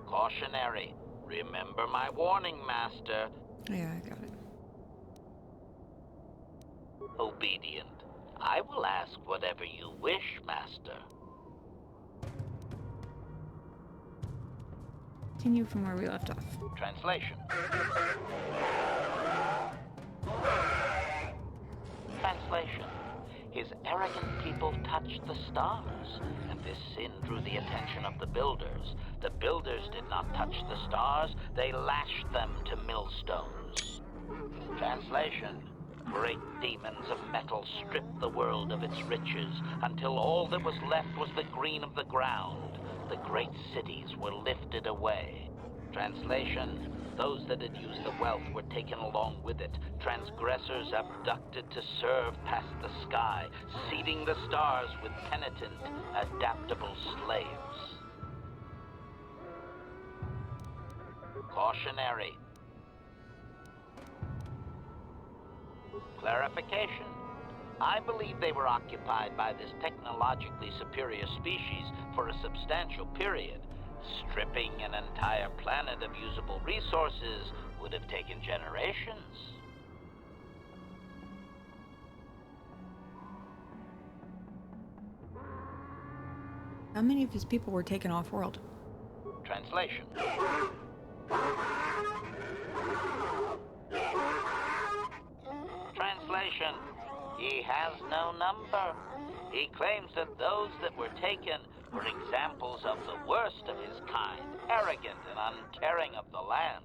Cautionary. Remember my warning, Master. Yeah, I got it. Obedient. I will ask whatever you wish, Master. Continue from where we left off. Translation. Translation. His arrogant people touched the stars, and this sin drew the attention of the builders. The builders did not touch the stars, they lashed them to millstones. Translation. Great demons of metal stripped the world of its riches, until all that was left was the green of the ground. The great cities were lifted away. Translation. Those that had used the wealth were taken along with it. Transgressors abducted to serve past the sky, seeding the stars with penitent, adaptable slaves. Cautionary. Clarification. I believe they were occupied by this technologically superior species for a substantial period. Stripping an entire planet of usable resources would have taken generations. How many of his people were taken off-world? Translation. He has no number. He claims that those that were taken were examples of the worst of his kind, arrogant and uncaring of the land.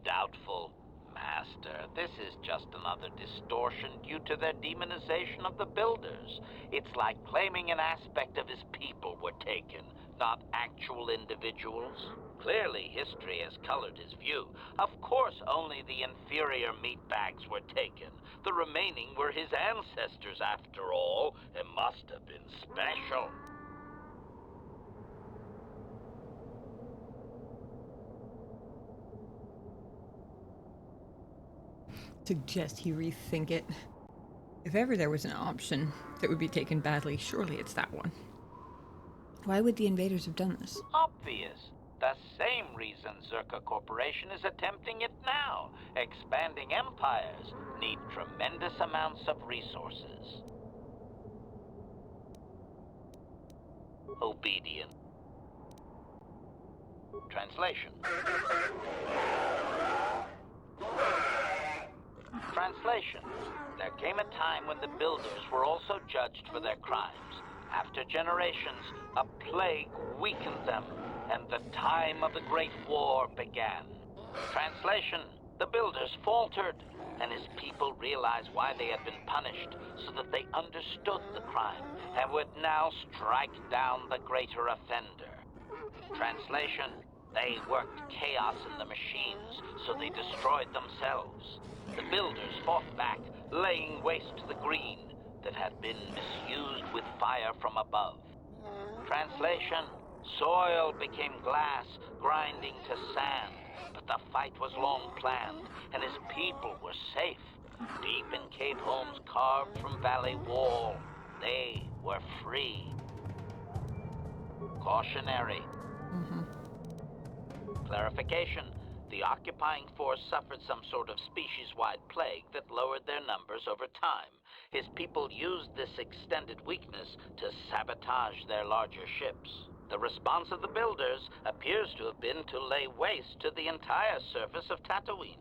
Doubtful, Master. This is just another distortion due to their demonization of the builders. It's like claiming an aspect of his people were taken, not actual individuals. Clearly, history has colored his view. Of course, only the inferior meatbags were taken. The remaining were his ancestors, after all. It must have been special. Suggest he rethink it. If ever there was an option that would be taken badly, surely it's that one. Why would the invaders have done this? Obvious. The same reason Zerka Corporation is attempting it now. Expanding empires need tremendous amounts of resources. Obedient. Translation. Translation. There came a time when the builders were also judged for their crimes. After generations, a plague weakened them, and the time of the Great War began. Translation. The builders faltered, and his people realized why they had been punished, so that they understood the crime, and would now strike down the greater offender. Translation. They worked chaos in the machines, so they destroyed themselves. The builders fought back, laying waste to the green that had been misused with fire from above. Translation. Soil became glass, grinding to sand, but the fight was long planned, and his people were safe. Deep in cave homes carved from valley wall, they were free. Cautionary. Clarification. The occupying force suffered some sort of species-wide plague that lowered their numbers over time. His people used this extended weakness to sabotage their larger ships. The response of the builders appears to have been to lay waste to the entire surface of Tatooine.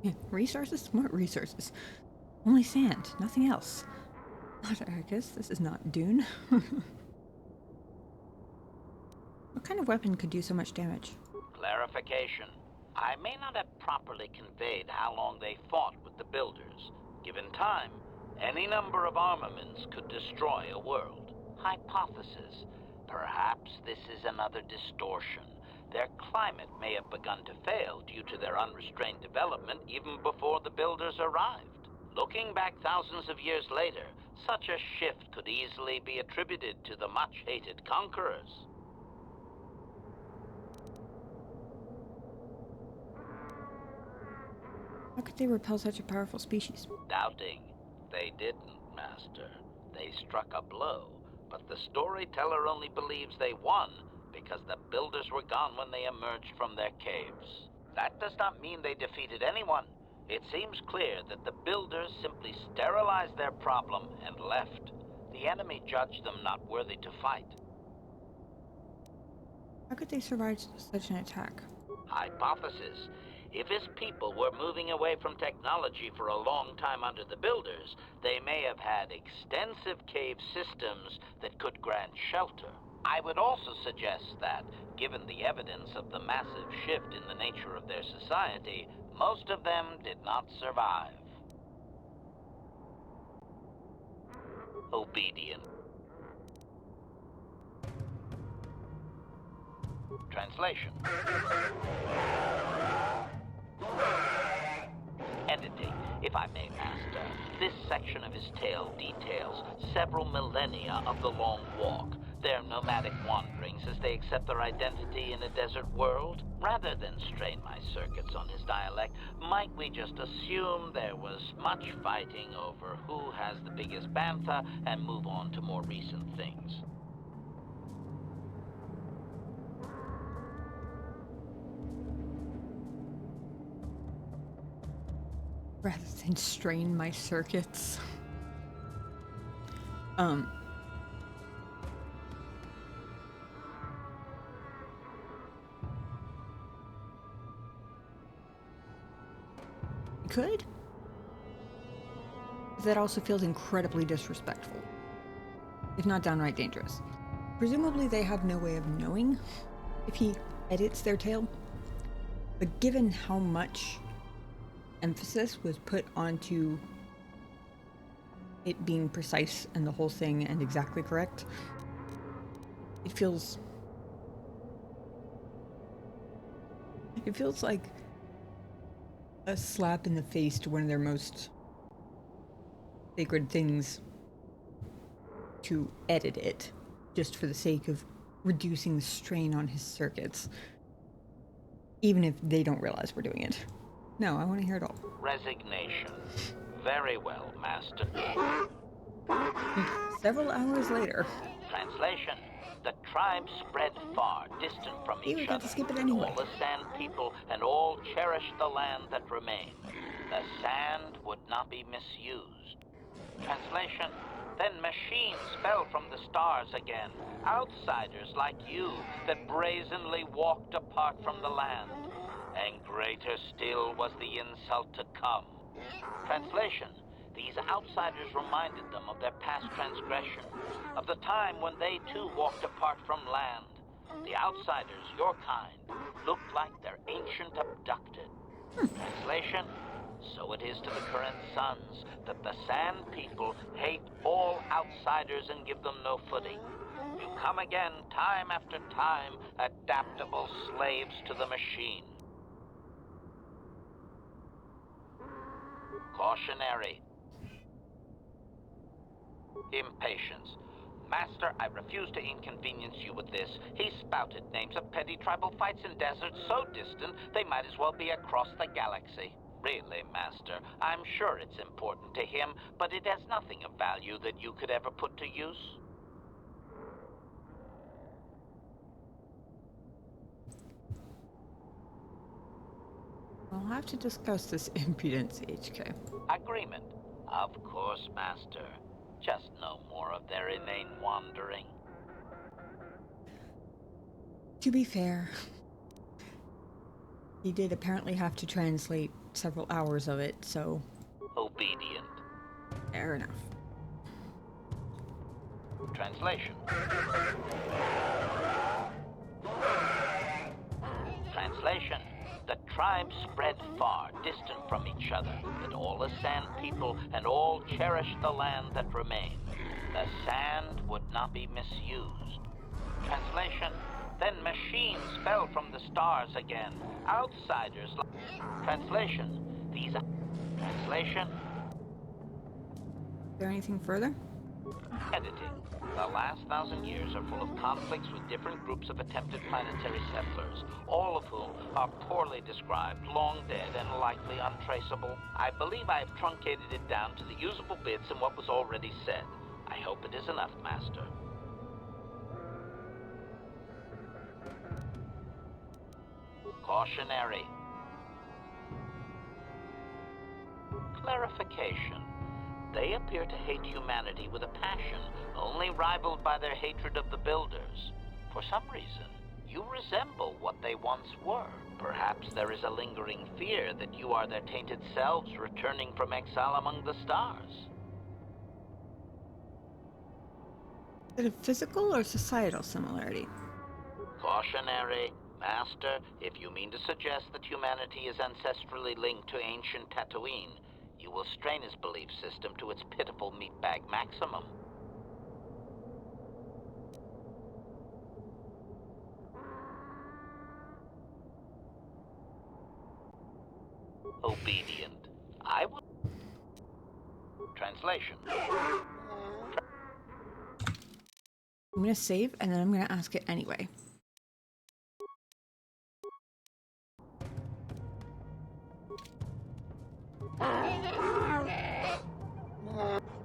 Yeah, resources? What resources? Only sand, nothing else. Not Argus, this is not Dune. What kind of weapon could do so much damage? Clarification. I may not have properly conveyed how long they fought with the builders. Given time, any number of armaments could destroy a world. Hypothesis. Perhaps this is another distortion. Their climate may have begun to fail due to their unrestrained development even before the builders arrived. Looking back thousands of years later, such a shift could easily be attributed to the much-hated conquerors. How could they repel such a powerful species? Doubting. They didn't, Master. They struck a blow, but the storyteller only believes they won because the builders were gone when they emerged from their caves. That does not mean they defeated anyone. It seems clear that the builders simply sterilized their problem and left. The enemy judged them not worthy to fight. How could they survive such an attack? Hypothesis. If his people were moving away from technology for a long time under the builders, they may have had extensive cave systems that could grant shelter. I would also suggest that, given the evidence of the massive shift in the nature of their society, most of them did not survive. Obedient. Translation. Editing, if I may, Master. This section of his tale details several millennia of the Long Walk, their nomadic wanderings as they accept their identity in a desert world. Rather than strain my circuits on his dialect, might we just assume there was much fighting over who has the biggest banter and move on to more recent things? Rather than strain my circuits. could. But that also feels incredibly disrespectful, if not downright dangerous. Presumably they have no way of knowing if he edits their tale, but given how much emphasis was put onto it being precise and the whole thing and exactly correct, it feels like a slap in the face to one of their most sacred things to edit it just for the sake of reducing the strain on his circuits, even if they don't realize we're doing it. No, I want to hear it all. Resignation. Very well, Master. Several hours later. Translation. The tribe spread far, distant from We each got other. to skip it anyway. All the sand people and all cherished the land that remained. The sand would not be misused. Translation. Then machines fell from the stars again. Outsiders like you that brazenly walked apart from the land. And greater still was the insult to come. Translation. These outsiders reminded them of their past transgression, of the time when they too walked apart from land. The outsiders, your kind, looked like their ancient abducted. Translation. So it is to the current sons that the Sand People hate all outsiders and give them no footing. You come again, time after time, adaptable slaves to the machine. Cautionary. Impatience. Master, I refuse to inconvenience you with this. He spouted names of petty tribal fights in deserts so distant they might as well be across the galaxy. Really, Master, I'm sure it's important to him, but it has nothing of value that you could ever put to use. I'll have to discuss this impudence, HK. Agreement. Of course, Master. Just no more of their inane wandering. To be fair, he did apparently have to translate several hours of it, so... Obedient. Fair enough. Translation. Translation. The tribe spread far, distant from each other, but all the Sand People and all cherished the land that remained. The sand would not be misused. Translation. Then machines fell from the stars again. Outsiders like... Translation. These... Translation. Is there anything further? Editing. The last 1,000 years are full of conflicts with different groups of attempted planetary settlers, all of whom are poorly described, long dead, and likely untraceable. I believe I have truncated it down to the usable bits in what was already said. I hope it is enough, Master. Cautionary. Clarification. They appear to hate humanity with a passion only rivaled by their hatred of the Builders. For some reason, you resemble what they once were. Perhaps there is a lingering fear that you are their tainted selves returning from exile among the stars. Is it a physical or societal similarity? Cautionary. Master, if you mean to suggest that humanity is ancestrally linked to ancient Tatooine, you will strain his belief system to its pitiful meatbag maximum. Obedient. I will... Translation. I'm gonna save, and then I'm gonna ask it anyway.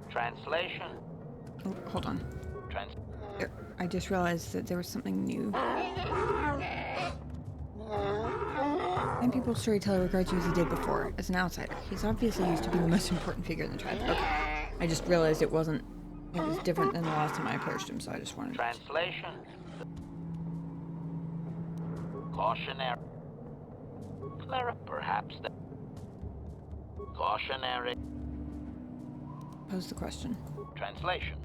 Translation. Oh, hold on. There, I just realized that there was something new. And people's storyteller regards you as he did before, as an outsider. He's obviously used to being the most important figure in the tribe. Okay. I just realized it was different than the last time I approached him, so I just wanted to... Translation. Cautionary. Perhaps the... Cautionary. Pose the question. Translation.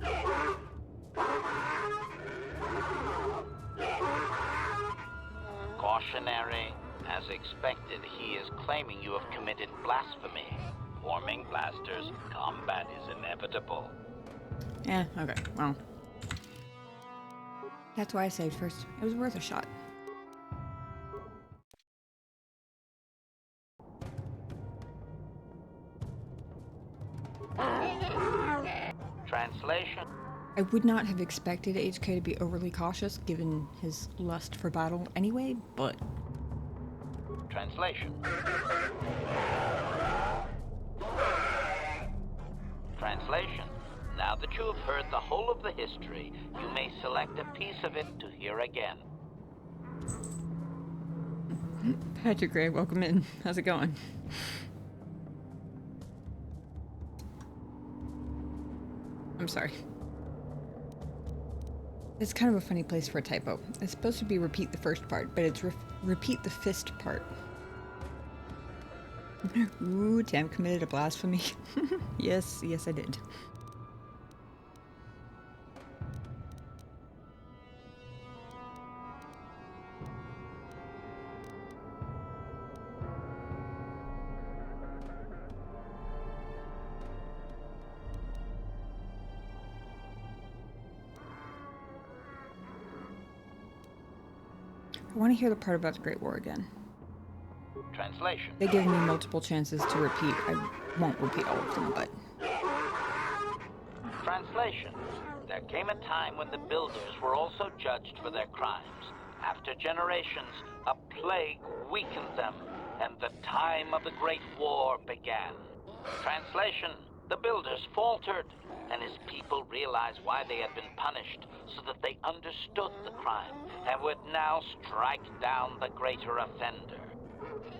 Cautionary. As expected, he is claiming you have committed blasphemy. Forming blasters, combat is inevitable. Yeah, okay, well. That's why I saved first. It was worth a shot. Translation. I would not have expected HK to be overly cautious given his lust for battle anyway, but... Translation. Translation. Now that you have heard the whole of the history, you may select a piece of it to hear again. Patrick Gray, welcome in. How's it going? I'm sorry. It's kind of a funny place for a typo. It's supposed to be repeat the first part, but it's repeat the fist part. Ooh, Tam committed a blasphemy. Yes, I did. I want to hear the part about the Great War again. Translation. They give me multiple chances to repeat. I won't repeat all of them, but... Translation. There came a time when the builders were also judged for their crimes. After generations, a plague weakened them, and the time of the Great War began. Translation. The builders faltered, and his people realized why they had been punished, so that they understood the crime, and would now strike down the greater offender.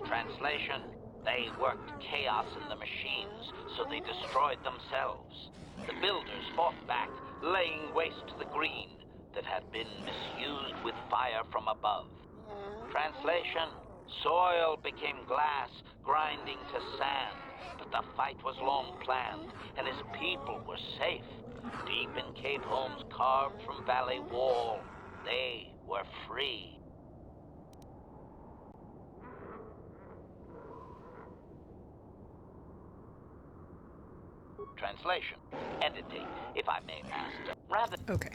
Translation. They worked chaos in the machines, so they destroyed themselves. The builders fought back, laying waste to the green that had been misused with fire from above. Translation. Soil became glass, grinding to sand, but the fight was long planned, and his people were safe. Deep in cave homes carved from valley wall, they were free. Translation. Editing, if I may, Master. Rather... Okay.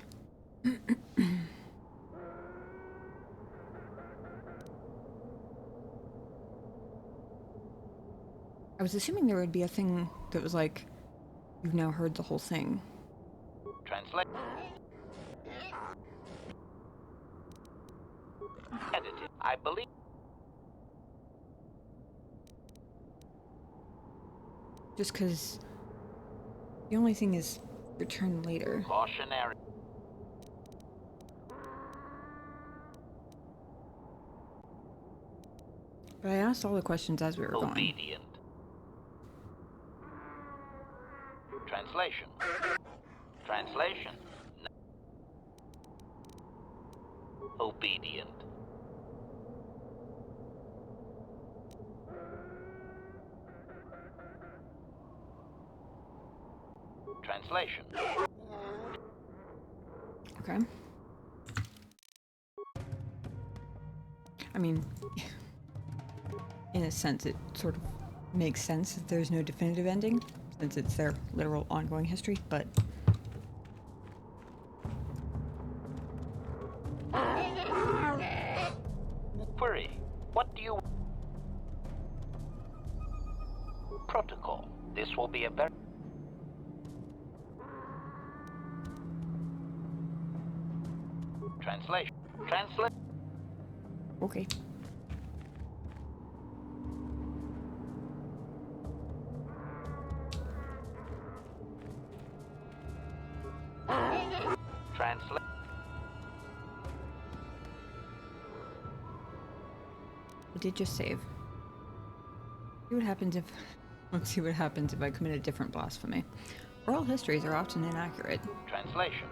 I was assuming there would be a thing that was like, you've now heard the whole thing. Translate. Edited. I believe... Just because the only thing is return later. Cautionary. But I asked all the questions as we were going. Obedient. Translation. Translation. Obedient. Translation. Okay. I mean, in a sense, it sort of makes sense that there's no definitive ending, since it's their literal ongoing history, but... Query. What do you... Protocol. This will be a very... Translation. Translate. Okay. Translate. I did just save. See what happens if... Let's see what happens if I commit a different blasphemy. Oral histories are often inaccurate. Translation.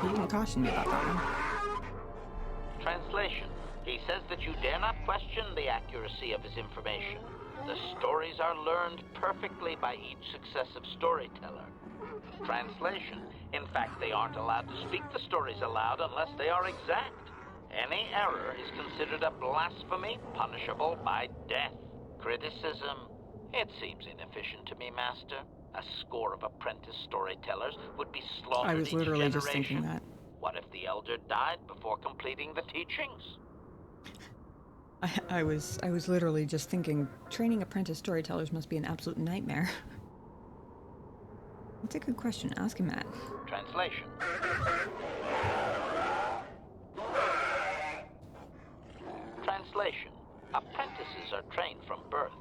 You can caution me about that one. Translation. He says that you dare not question the accuracy of his information. The stories are learned perfectly by each successive storyteller. Translation. In fact, they aren't allowed to speak the stories aloud unless they are exact. Any error is considered a blasphemy punishable by death. Criticism. It seems inefficient to me, Master. A score of apprentice storytellers would be slaughtered I was each literally generation. just thinking that. What if the elder died before completing the teachings? I was literally just thinking, training apprentice storytellers must be an absolute nightmare. That's a good question. Ask him that. Translation. Translation. Apprentices are trained from birth.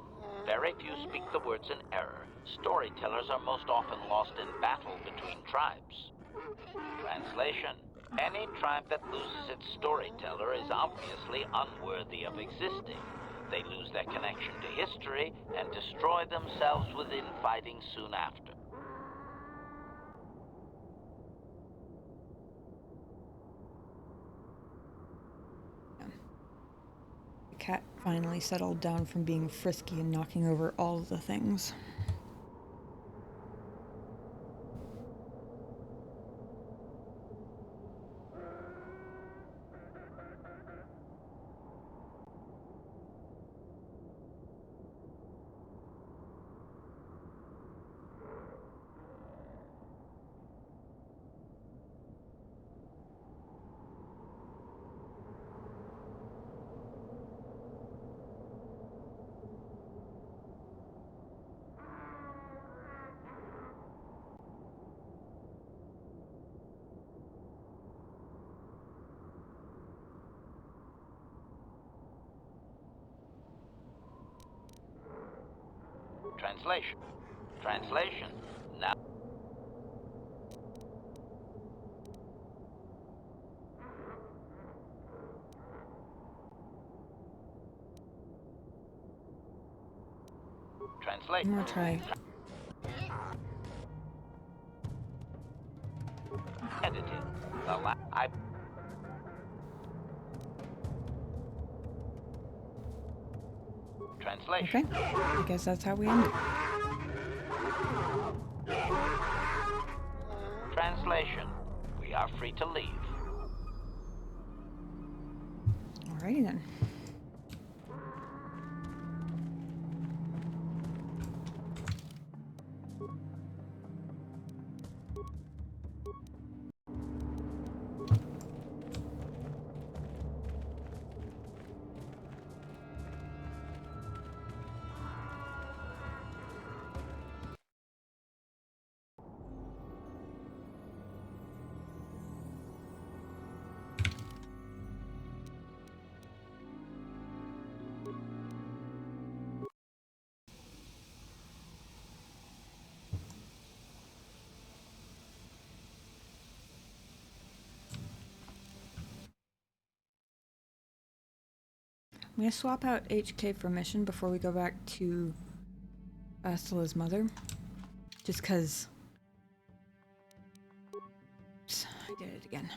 Very few speak the words in error. Storytellers are most often lost in battle between tribes. Translation. Any tribe that loses its storyteller is obviously unworthy of existing. They lose their connection to history and destroy themselves with infighting soon after. The cat finally settled down from being frisky and knocking over all of the things. Translation. Translation. Now. Translation. One more try. Edited. I. Translation. Okay. I guess that's how we end it. Translation. We are free to leave. Alrighty then. I'm gonna swap out HK for mission before we go back to Bastila's mother. Just cause oops, I did it again.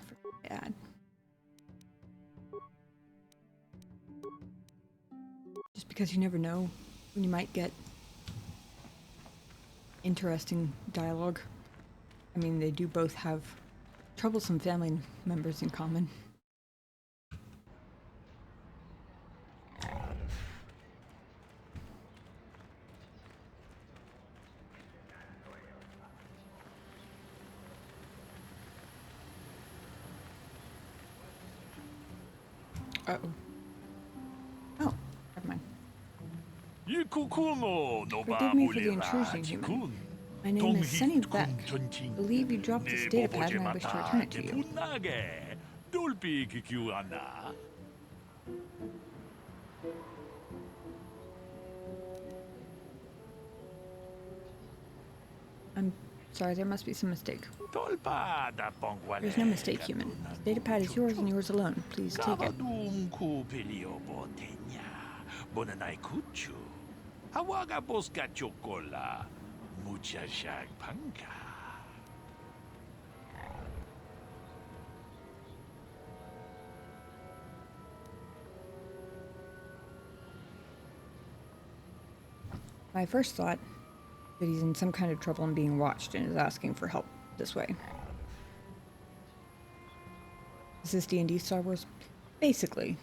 Bad. Just because you never know when you might get interesting dialogue. I mean, they do both have troublesome family members in common. Uh-oh. Oh, never mind. Forgive me for the intrusion, human. My name is Sunny Beck. I believe you dropped this data pad and I wish to return it to you. I'm sorry, there must be some mistake. There's no mistake, human. This data pad is yours and yours alone. Please take it. My first thought that he's in some kind of trouble and being watched and is asking for help this way. Is this D&D Star Wars? Basically.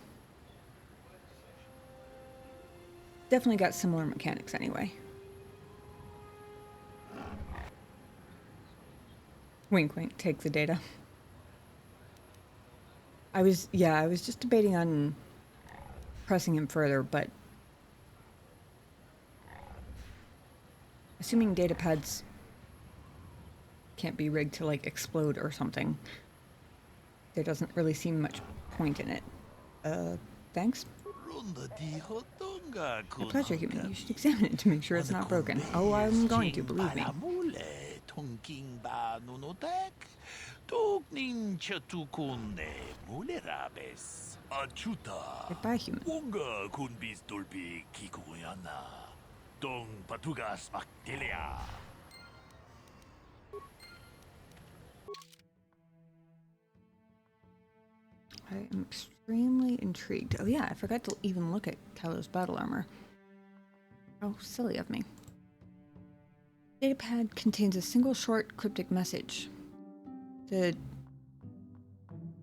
Definitely got similar mechanics anyway. Wink wink, take the data. I was just debating on pressing him further, but assuming data pads can't be rigged to like explode or something, there doesn't really seem much point in it. Thanks. My pleasure, human. You should examine it to make sure it's not broken. Oh, I'm going to, believe me. Goodbye, human. I am extremely intrigued. Oh yeah, I forgot to even look at Calo's battle armor. How silly of me. Datapad contains a single short cryptic message. The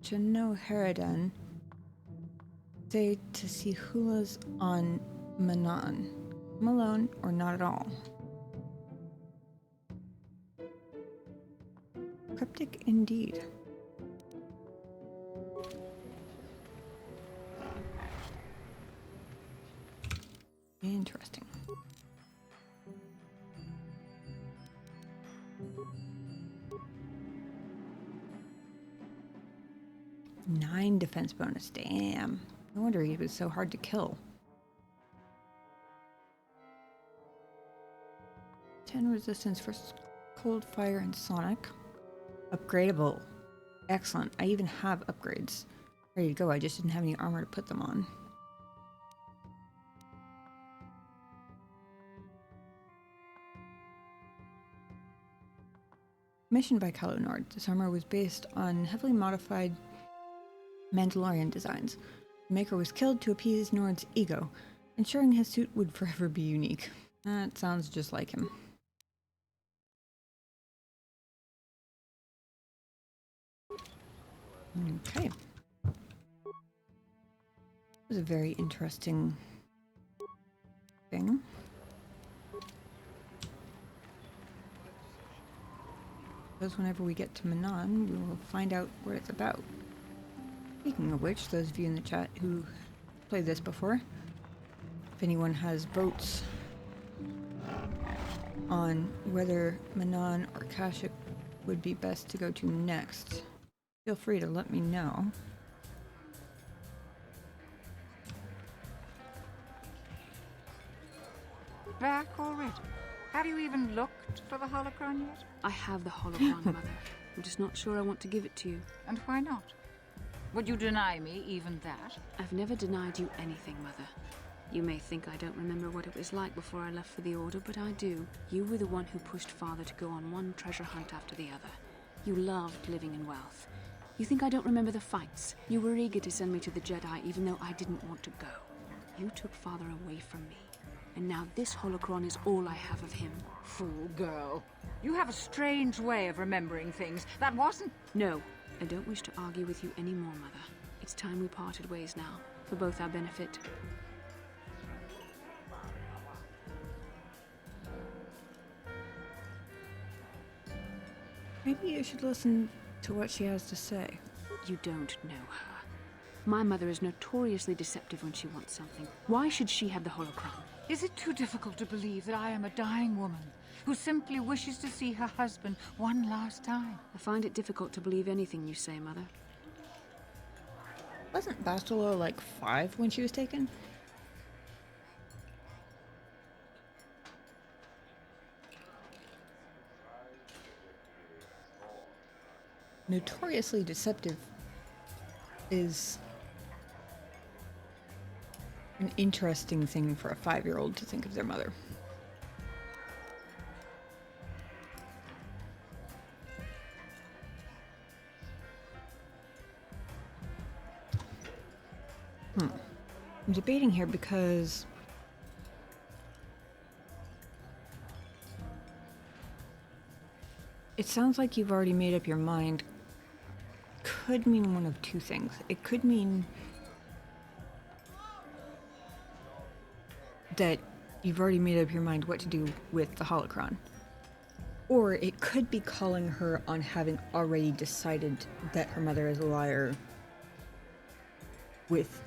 Janoharadan say to see Hulas on Manan. Come alone or not at all. Cryptic indeed. Interesting. Nine defense bonus. Damn. No wonder he was so hard to kill. 10 resistance for cold, fire, and sonic. Upgradable. Excellent. I even have upgrades ready to go. I just didn't have any armor to put them on. Commissioned by Calo Nord, this armor was based on heavily modified Mandalorian designs. The maker was killed to appease Nord's ego, ensuring his suit would forever be unique. That sounds just like him. Okay. That was a very interesting thing. Because whenever we get to Manan, we will find out what it's about. Speaking of which, those of you in the chat who played this before, if anyone has votes on whether Manan or Kashyyyk would be best to go to next, feel free to let me know. Back already? Have you even looked for the holocron yet? I have the holocron, Mother. I'm just not sure I want to give it to you. And why not? Would you deny me even that? I've never denied you anything, Mother. You may think I don't remember what it was like before I left for the Order, but I do. You were the one who pushed Father to go on one treasure hunt after the other. You loved living in wealth. You think I don't remember the fights? You were eager to send me to the Jedi even though I didn't want to go. You took Father away from me. And now this holocron is all I have of him. Fool girl. You have a strange way of remembering things. That wasn't... No, I don't wish to argue with you anymore, Mother. It's time we parted ways now, for both our benefit. Maybe you should listen to what she has to say. You don't know her. My mother is notoriously deceptive when she wants something. Why should she have the holocron? Is it too difficult to believe that I am a dying woman who simply wishes to see her husband one last time? I find it difficult to believe anything you say, Mother. Wasn't Bastila like 5 when she was taken? Notoriously deceptive is an interesting thing for a 5-year-old to think of their mother. I'm debating here because It sounds like you've already made up your mind. Could mean one of two things. It could mean that you've already made up your mind what to do with the holocron. Or it could be calling her on having already decided that her mother is a liar with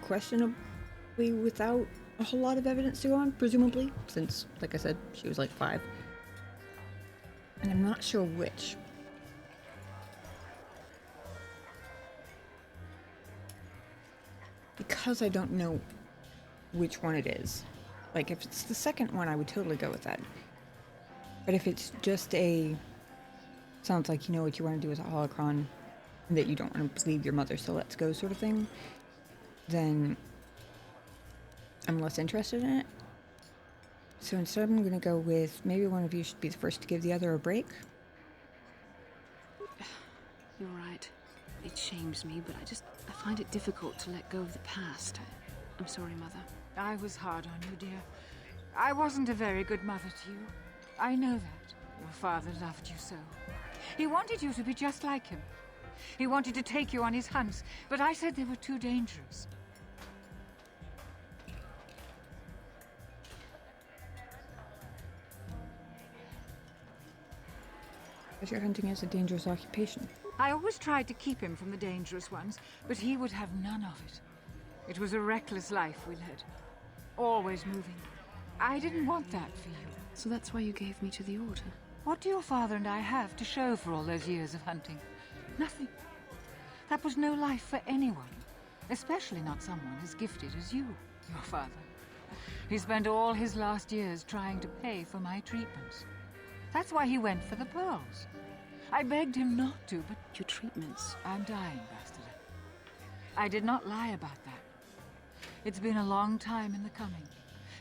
questionably without a whole lot of evidence to go on, presumably, since, like I said, she was like 5. And I'm not sure which. Because I don't know which one it is. Like, if it's the second one, I would totally go with that. But if it's just a... sounds like you know what you want to do with a holocron, and that you don't want to believe your mother, so let's go sort of thing, then I'm less interested in it. So instead I'm going to go with maybe one of you should be the first to give the other a break. You're right. It shames me, but I find it difficult to let go of the past. I'm sorry, Mother. I was hard on you, dear. I wasn't a very good mother to you. I know that. Your father loved you so. He wanted you to be just like him. He wanted to take you on his hunts, but I said they were too dangerous. Treasure hunting is a dangerous occupation. I always tried to keep him from the dangerous ones, but he would have none of it. It was a reckless life we led. Always moving. I didn't want that for you. So that's why you gave me to the Order? What do your father and I have to show for all those years of hunting? Nothing. That was no life for anyone. Especially not someone as gifted as you, your father. He spent all his last years trying to pay for my treatments. That's why he went for the pearls. I begged him not to, but... Your treatments? I'm dying, Bastila. I did not lie about that. It's been a long time in the coming,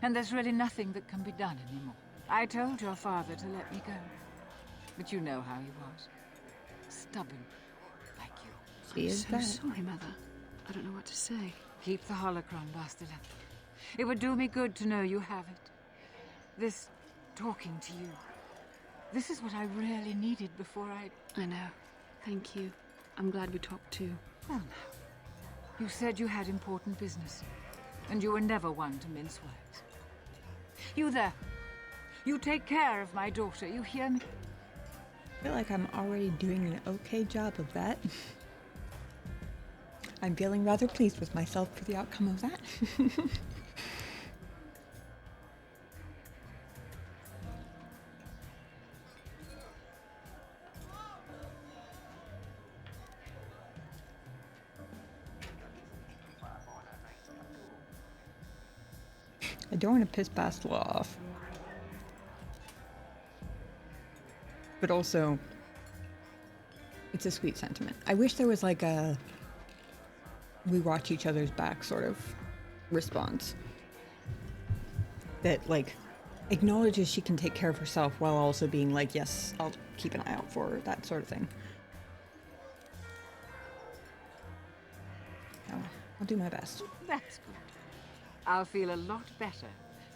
and there's really nothing that can be done anymore. I told your father to let me go, but you know how he was. Stubborn, like you. I'm so sorry, Mother. I don't know what to say. Keep the holocron, Bastila. It would do me good to know you have it. This talking to you. This is what I really needed before I know. Thank you. I'm glad we talked too. Well, now. You said you had important business, and you were never one to mince words. You there. You take care of my daughter, you hear me? I feel like I'm already doing an okay job of that. I'm feeling rather pleased with myself for the outcome of that. I don't want to piss Bastila off. But also, it's a sweet sentiment. I wish there was like a we watch each other's back sort of response. That like acknowledges she can take care of herself while also being like, yes, I'll keep an eye out for her, that sort of thing. I'll do my best. That's good. I'll feel a lot better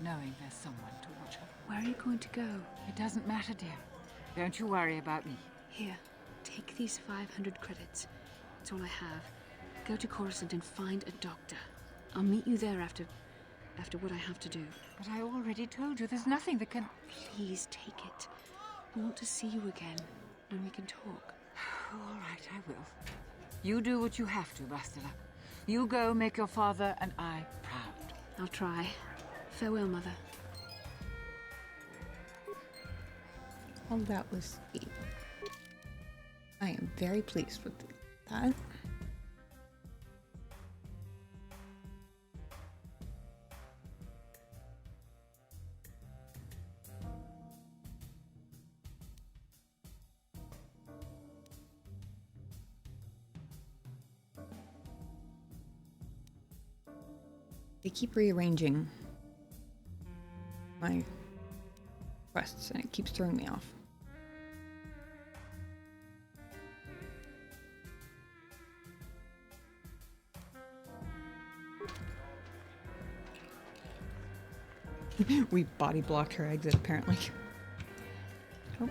knowing there's someone to watch her. Where are you going to go? It doesn't matter, dear. Don't you worry about me. Here, take these 500 credits. It's all I have. Go to Coruscant and find a doctor. I'll meet you there after what I have to do. But I already told you there's nothing that can... Please take it. I want to see you again, and we can talk. All right, I will. You do what you have to, Bastila. You go make your father and I proud. I'll try. Farewell, Mother. Oh, that was sweet. I am very pleased with that. They keep rearranging my quests, and it keeps throwing me off. We body blocked her exit, apparently. Oh.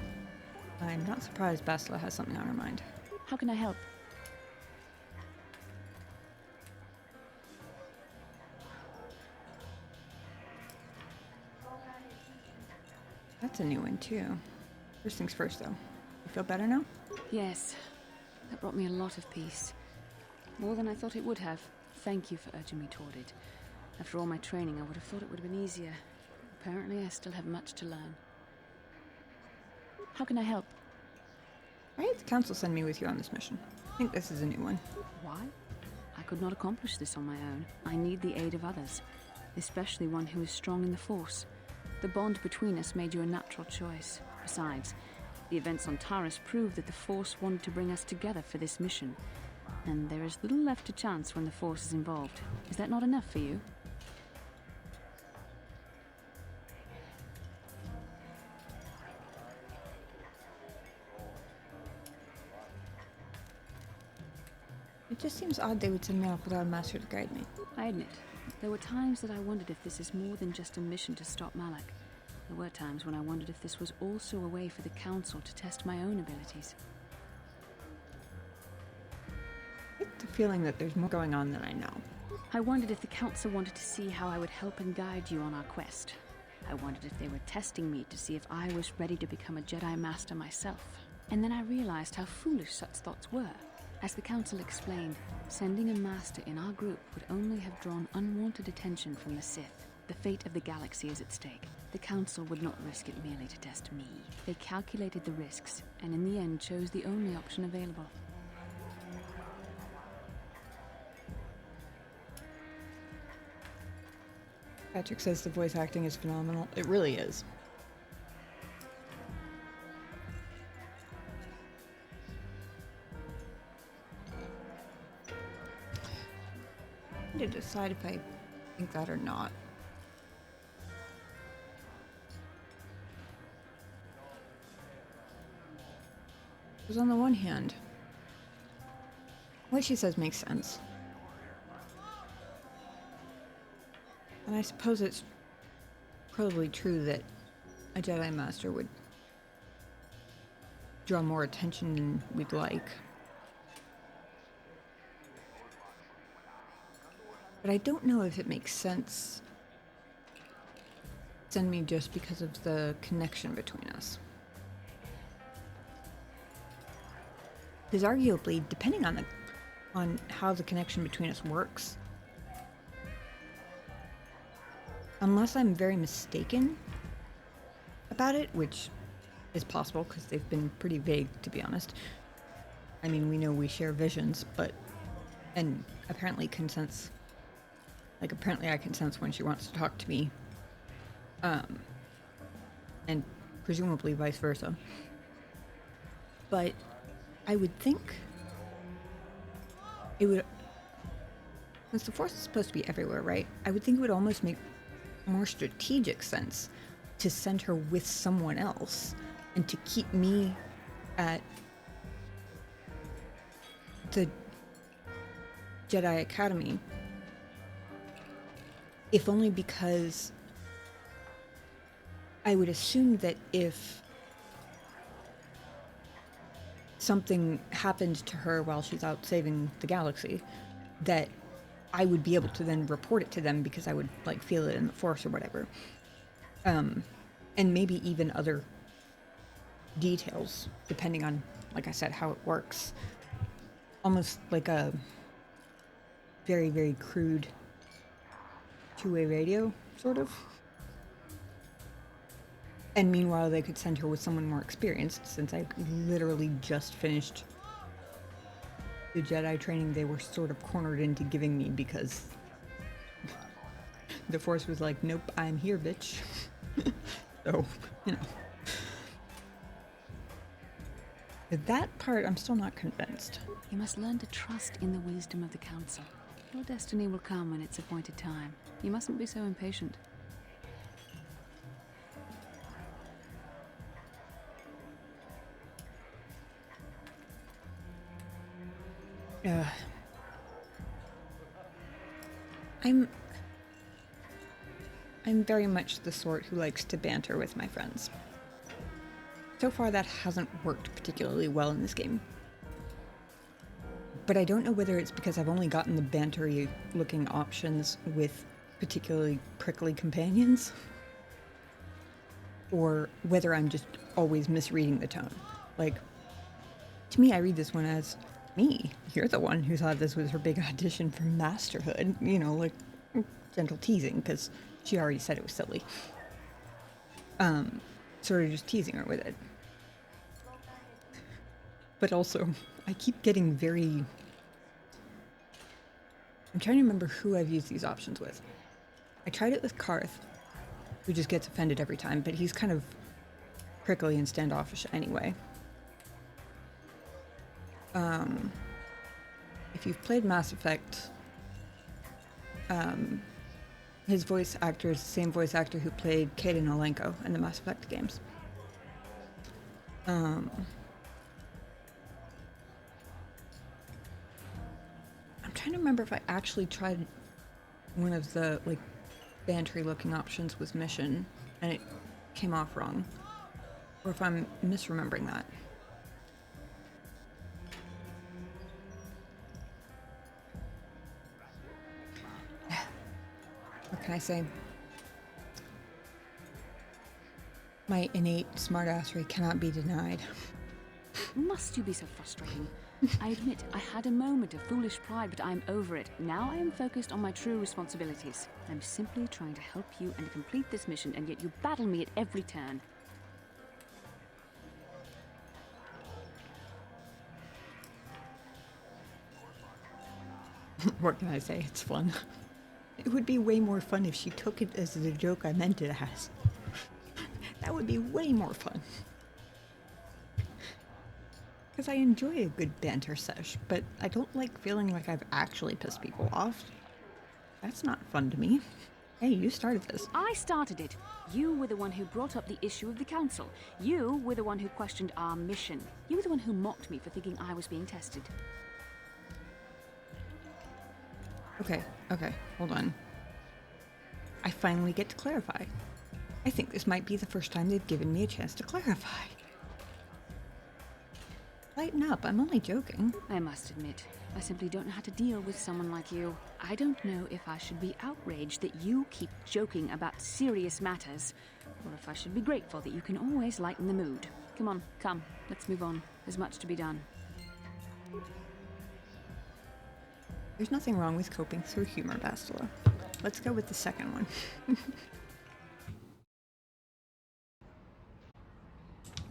I'm not surprised Bastila has something on her mind. How can I help? That's a new one, too. First things first, though. You feel better now? Yes. That brought me a lot of peace. More than I thought it would have. Thank you for urging me toward it. After all my training, I would have thought it would have been easier. Apparently, I still have much to learn. How can I help? Why did the council send me with you on this mission? I think this is a new one. Why? I could not accomplish this on my own. I need the aid of others, especially one who is strong in the Force. The bond between us made you a natural choice. Besides, the events on Taris prove that the Force wanted to bring us together for this mission. And there is little left to chance when the Force is involved. Is that not enough for you? It just seems odd they would send me off without a master to guide me. I admit, there were times that I wondered if this is more than just a mission to stop Malak. There were times when I wondered if this was also a way for the Council to test my own abilities. I get the feeling that there's more going on than I know. I wondered if the Council wanted to see how I would help and guide you on our quest. I wondered if they were testing me to see if I was ready to become a Jedi Master myself. And then I realized how foolish such thoughts were. As the Council explained, sending a Master in our group would only have drawn unwanted attention from the Sith. The fate of the galaxy is at stake. The Council would not risk it merely to test me. They calculated the risks, and in the end chose the only option available. Patrick says the voice acting is phenomenal. It really is. I need to decide if I think that or not. Because on the one hand, what she says makes sense. And I suppose it's probably true that a Jedi Master would draw more attention than we'd like. But I don't know if it makes sense to send me just because of the connection between us. Because arguably, depending on how the connection between us works, unless I'm very mistaken about it, which is possible because they've been pretty vague, to be honest. I mean, we know we share visions, and apparently can sense, apparently I can sense when she wants to talk to me, and presumably vice versa. But I would think it would, since the Force is supposed to be everywhere, right? I would think it would almost make more strategic sense to send her with someone else and to keep me at the Jedi Academy, if only because I would assume that if something happened to her while she's out saving the galaxy, that I would be able to then report it to them because I would feel it in the Force or whatever. And maybe even other details, depending on, like I said, how it works. Almost like a very, very crude two-way radio, sort of. And meanwhile, they could send her with someone more experienced, since I literally just finished the Jedi training they were sort of cornered into giving me because the Force was like, nope, I'm here, bitch. So, that part, I'm still not convinced. You must learn to trust in the wisdom of the Council. Your destiny will come when its appointed time. You mustn't be so impatient. I'm very much the sort who likes to banter with my friends. So far, that hasn't worked particularly well in this game. But I don't know whether it's because I've only gotten the bantery looking options with particularly prickly companions, or whether I'm just always misreading the tone. Like, to me, I read this one as, me, you're the one who thought this was her big audition for masterhood. You know, like, gentle teasing, because she already said it was silly. Sort of just teasing her with it. But also, I keep getting very... I'm trying to remember who I've used these options with. I tried it with Karth, who just gets offended every time, but he's kind of prickly and standoffish anyway. If you've played Mass Effect, his voice actor is the same voice actor who played Kaden Olenko in the Mass Effect games. I'm trying to remember if I actually tried one of the, like, bantery looking options with Mission and it came off wrong, or if I'm misremembering that. What can I say? My innate smartassery cannot be denied. Must you be so frustrating? I admit, I had a moment of foolish pride, but I'm over it. Now I am focused on my true responsibilities. I'm simply trying to help you and complete this mission, and yet you battle me at every turn. What can I say? It's fun. It would be way more fun if she took it as the joke I meant it as. That would be way more fun. Because I enjoy a good banter sesh, but I don't like feeling like I've actually pissed people off. That's not fun to me. Hey, you started this. I started it. You were the one who brought up the issue of the council. You were the one who questioned our mission. You were the one who mocked me for thinking I was being tested. Okay, hold on. I finally get to clarify. I think this might be the first time they've given me a chance to clarify. Lighten up, I'm only joking. I must admit, I simply don't know how to deal with someone like you. I don't know if I should be outraged that you keep joking about serious matters, or if I should be grateful that you can always lighten the mood. Come on, come, let's move on. There's much to be done. There's nothing wrong with coping through humor, Bastila. Let's go with the second one.